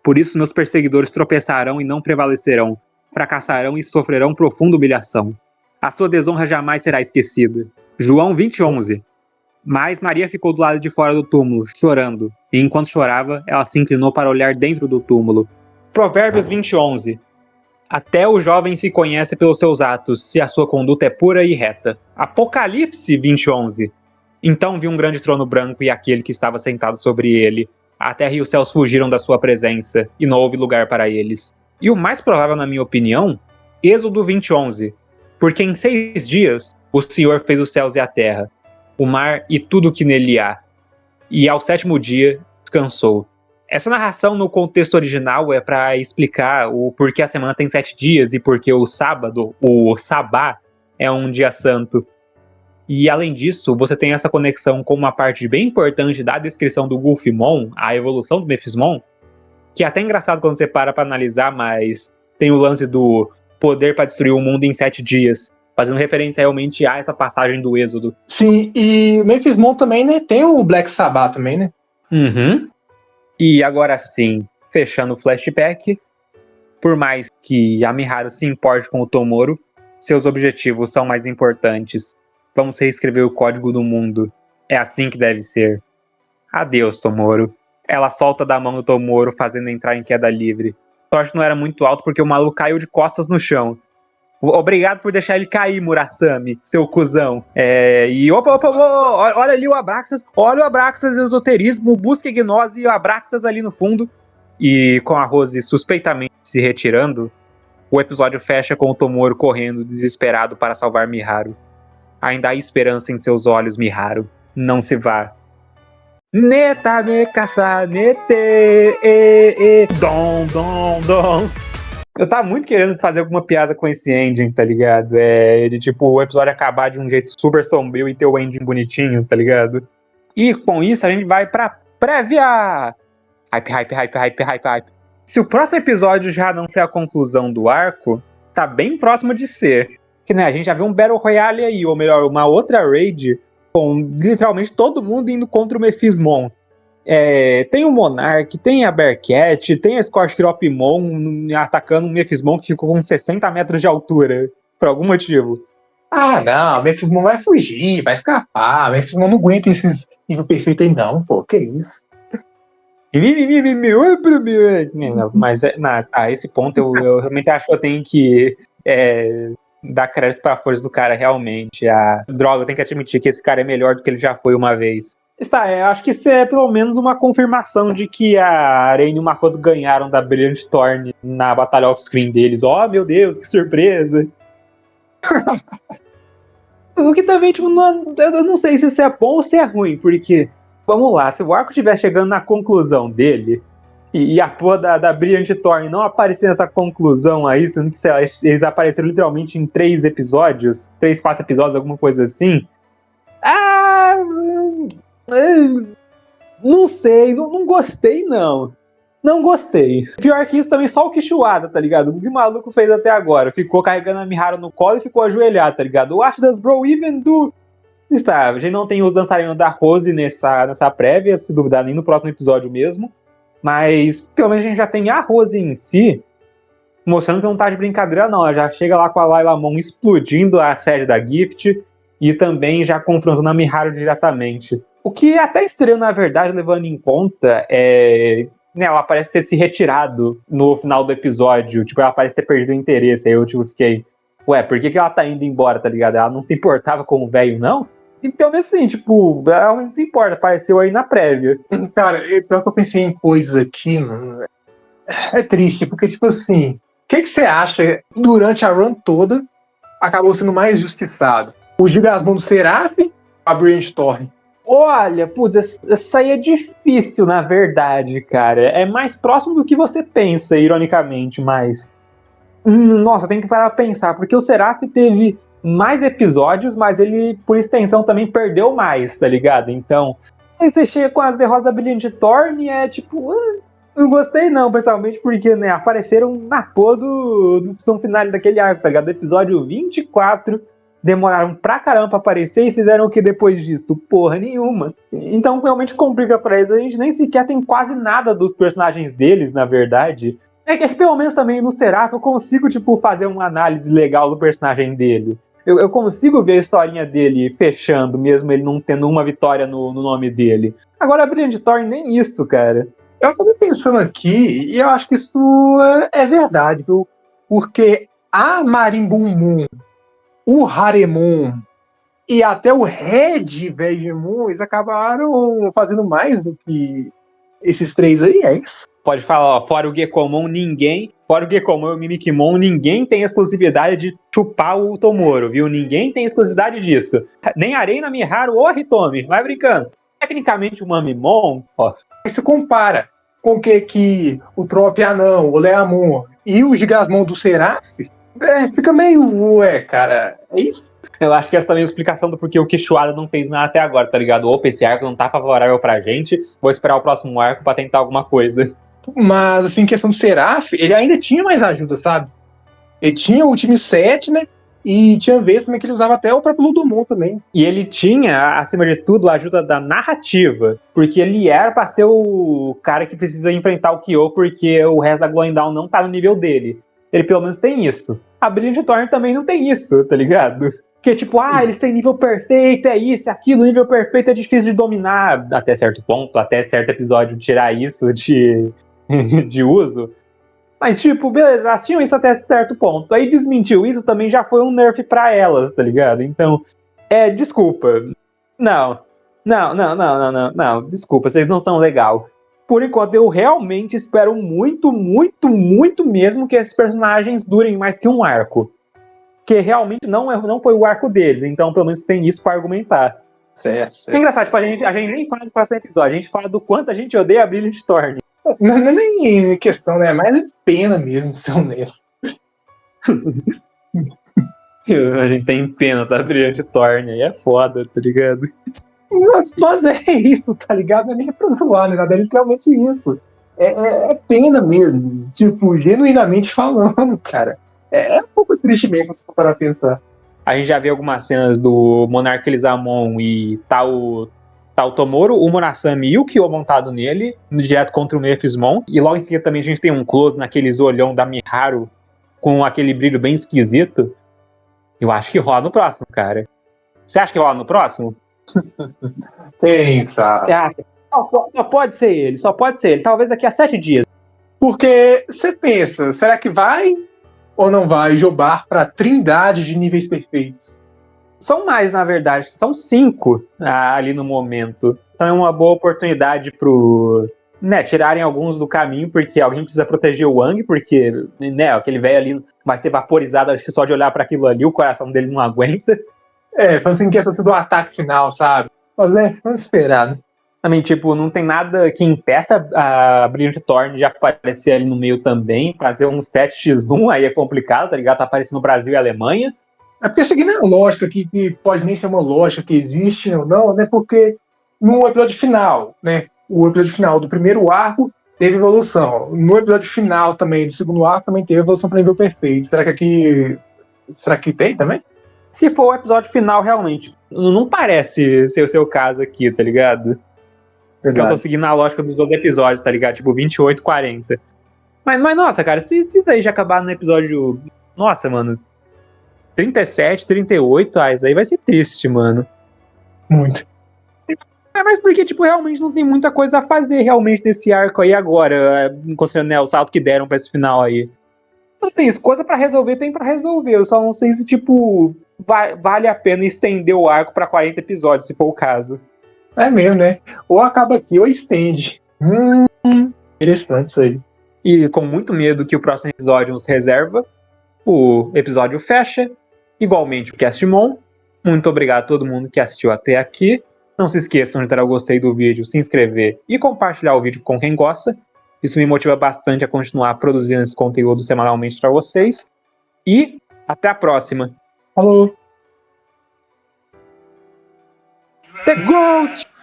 Por isso meus perseguidores tropeçarão e não prevalecerão. Fracassarão e sofrerão profunda humilhação. A sua desonra jamais será esquecida. João 20:11. Mas Maria ficou do lado de fora do túmulo, chorando, e enquanto chorava, ela se inclinou para olhar dentro do túmulo. Provérbios 20:11. Até o jovem se conhece pelos seus atos, se a sua conduta é pura e reta. Apocalipse 20:11. Então vi um grande trono branco e aquele que estava sentado sobre ele. A terra e os céus fugiram da sua presença, e não houve lugar para eles. E o mais provável, na minha opinião, Êxodo 20:11. Porque em 6 dias o Senhor fez os céus e a terra, o mar e tudo o que nele há. E ao 7º dia descansou. Essa narração no contexto original é para explicar o porquê a semana tem 7 dias e porque o sábado, o sabá, é um dia santo. E além disso, você tem essa conexão com uma parte bem importante da descrição do Gulfimon, a evolução do Mephismon, que é até engraçado quando você para analisar, mas tem o lance do poder para destruir o mundo em 7 dias, fazendo referência realmente a essa passagem do Êxodo. Sim, e o Mephismon também, né, tem o Black Sabbath também, né? Uhum. E agora sim, fechando o flashback, por mais que a Miharu se importe com o Tomoro, seus objetivos são mais importantes. Vamos reescrever o código do mundo. É assim que deve ser. Adeus, Tomoro. Ela solta da mão do Tomoro, fazendo entrar em queda livre. teleporte não era muito alto porque o maluco caiu de costas no chão. Obrigado por deixar ele cair, Murasame, seu cuzão. E opa, olha ali o Abraxas, olha o Abraxas, esoterismo, busca gnose e o Abraxas ali no fundo. E com a Rose suspeitamente se retirando, o episódio fecha com o Tomoro correndo desesperado para salvar Miharu. Ainda há esperança em seus olhos, Miharu. Não se vá. Neta me caça, nete, dom. Eu tava muito querendo fazer alguma piada com esse ending, tá ligado? Ele, tipo, o episódio acabar de um jeito super sombrio e ter o ending bonitinho, tá ligado? E com isso a gente vai pra prévia! Hype. Se o próximo episódio já não ser a conclusão do arco, tá bem próximo de ser. Que, né, a gente já viu um Battle Royale aí, ou melhor, uma outra raid com literalmente todo mundo indo contra o Mephismon. Tem o Monarch, tem a Bearcat, tem a Scorchcropmon atacando um Mephismon que ficou com 60 metros de altura, por algum motivo. Ah, não, o Mephismon vai fugir, vai escapar, o Mephismon não aguenta esses nível perfeito aí não, pô, que isso? Olha pra mim. Mas a esse ponto eu realmente acho que eu tenho que dar crédito pra força do cara, realmente. Droga, eu tenho que admitir que esse cara é melhor do que ele já foi uma vez. Acho que isso é pelo menos uma confirmação de que a Arene e o Makoto ganharam da Brilliant Thorn na batalha off-screen deles. Oh, meu Deus, que surpresa! O que também, tipo, eu não sei se isso é bom ou se é ruim, porque, vamos lá, se o arco estiver chegando na conclusão dele, e a porra da Brilliant Thorn não aparecer nessa conclusão aí, sendo que, sei lá, eles apareceram literalmente em 3, 4 episódios, alguma coisa assim. Não sei, não gostei, não. Não gostei. Pior que isso também, só o Kishiwada, tá ligado? O que o maluco fez até agora? Ficou carregando a Miharu no colo e ficou ajoelhado, tá ligado? O Ashidas Bro Even do... a gente não tem os dançarinos da Rose nessa prévia, se duvidar, nem no próximo episódio mesmo. Mas, pelo menos a gente já tem a Rose em si, mostrando que não tá de brincadeira, não. Ela já chega lá com a Lailamon explodindo a sede da Gift e também já confrontando a Miharu diretamente. O que é até estranho, na verdade, levando em conta, ela parece ter se retirado no final do episódio. Tipo, ela parece ter perdido o interesse. Aí eu, tipo, fiquei... Ué, por que ela tá indo embora, tá ligado? Ela não se importava com o velho, não? E pelo menos assim, tipo, ela não se importa. Apareceu aí na prévia. Cara, pior que eu pensei em coisas aqui, mano. É triste, porque, tipo assim... O que você acha, durante a run toda, acabou sendo mais justiçado? O Gigasmon do Seraph ou a Brilliant Thorn? Olha, putz, essa aí é difícil, na verdade, cara. É mais próximo do que você pensa, ironicamente, mas... Nossa, tem que parar pra pensar, porque o Seraph teve mais episódios, mas ele, por extensão, também perdeu mais, tá ligado? Então, aí você chega com as derrotas da Brilliant Thorn e é tipo... não gostei não, pessoalmente, porque, né, apareceram na porra do season final daquele arco, tá ligado? Do episódio 24... demoraram pra caramba pra aparecer e fizeram o que depois disso? Porra nenhuma. Então realmente complica pra eles. A gente nem sequer tem quase nada dos personagens deles, na verdade. É que pelo menos também no Seraph eu consigo, tipo, fazer uma análise legal do personagem dele. Eu consigo ver a historinha dele fechando, mesmo ele não tendo uma vitória no nome dele. Agora a Brilliant Thorn nem isso, cara. Eu acabei pensando aqui, e eu acho que isso é verdade, viu? Porque a Marimbum Moon, o Haremon e até o Red Vegemon, eles acabaram fazendo mais do que esses 3 aí, é isso? Pode falar, ó, fora o Gekomon, fora o Gekomon e o Mimikimon, ninguém tem exclusividade de chupar o Tomoro, viu? Ninguém tem exclusividade disso. Nem a Arena, Miharu ou a Hitomi, vai brincando. Tecnicamente o Mamimon, ó. Isso compara com o que o Trop Anão, o Leamon e o Gigasmon do Seraph, fica meio, cara, é isso? Eu acho que essa também é a explicação do porquê o Kishiwada não fez nada até agora, tá ligado? Opa, esse arco não tá favorável pra gente, vou esperar o próximo arco pra tentar alguma coisa. Mas, assim, em questão do Seraph, ele ainda tinha mais ajuda, sabe? Ele tinha o time 7, né? E tinha vezes também que ele usava até o próprio Ludomon também. E ele tinha, acima de tudo, a ajuda da narrativa. Porque ele era pra ser o cara que precisa enfrentar o Kyo, porque o resto da Glowing Dawn não tá no nível dele. Ele pelo menos tem isso. A Brilliant Thorn também não tem isso, tá ligado? Porque tipo, eles têm nível perfeito, é isso, é aquilo, nível perfeito é difícil de dominar até certo ponto, até certo episódio tirar isso de uso. Mas, tipo, beleza, elas tinham isso até certo ponto. Aí desmentiu isso também já foi um nerf pra elas, tá ligado? Então, desculpa. Não, desculpa, vocês não são legal. Por enquanto, eu realmente espero muito, muito, muito mesmo que esses personagens durem mais que um arco. Que realmente não foi o arco deles, então pelo menos tem isso pra argumentar. Certo. É engraçado, tipo, a gente nem fala do próximo episódio, a gente fala do quanto a gente odeia a Brilliant Thorn. Não é nem questão, né? É mais pena mesmo, ser honesto. A gente tem pena da Brilliant Thorn, aí é foda, tá ligado? Mas é isso, tá ligado? Não é nem pra zoar, né? É literalmente isso. É pena mesmo. Tipo, genuinamente falando, cara. É um pouco triste mesmo, se for para pensar. A gente já vê algumas cenas do Monarca Elizamon e tal Tomoro, o Monasami e o Kyo montado nele, direto contra o Nephesmon. E logo em seguida também a gente tem um close naqueles olhão da Miharu com aquele brilho bem esquisito. Eu acho que rola no próximo, cara. Você acha que rola no próximo? Tem, sabe? Só pode ser ele, Talvez daqui a 7 dias. Porque você pensa, será que vai ou não vai jobar pra trindade de níveis perfeitos? São mais, na verdade. São 5 ali no momento. Então é uma boa oportunidade pro... tirarem alguns do caminho, porque alguém precisa proteger o Wang, porque, aquele velho ali vai ser vaporizado, acho que só de olhar para aquilo ali, o coração dele não aguenta. Falando assim, questão do ataque final, sabe? Mas vamos esperar, né? Também, tipo, não tem nada que impeça a Brilliant Thorn de aparecer ali no meio também, fazer um 7x1, aí é complicado, tá ligado? Tá aparecendo no Brasil e Alemanha. É porque isso aqui não é lógica, que pode nem ser uma lógica que existe ou não, né? Porque no episódio final, né? O episódio final do primeiro arco teve evolução. No episódio final também, do segundo arco, também teve evolução para nível perfeito. Será que tem também? Se for o episódio final, realmente, não parece ser o seu caso aqui, tá ligado? Porque eu tô seguindo a lógica dos outros episódios, tá ligado? Tipo, 28, 40. Mas nossa, cara, se isso aí já acabar no episódio... Nossa, mano. 37, 38, isso aí vai ser triste, mano. Muito. Mas porque, tipo, realmente não tem muita coisa a fazer realmente desse arco aí agora, considerando o salto que deram pra esse final aí. Não tem isso, coisa pra resolver, tem pra resolver. Eu só não sei se, tipo, vale a pena estender o arco pra 40 episódios, se for o caso. É mesmo, né? Ou acaba aqui ou estende. Interessante isso aí. E com muito medo que o próximo episódio nos reserva, o episódio fecha. Igualmente o Castmon. Muito obrigado a todo mundo que assistiu até aqui. Não se esqueçam de dar o gostei do vídeo, se inscrever e compartilhar o vídeo com quem gosta. Isso me motiva bastante a continuar produzindo esse conteúdo semanalmente para vocês. E até a próxima. Falou! The Goat!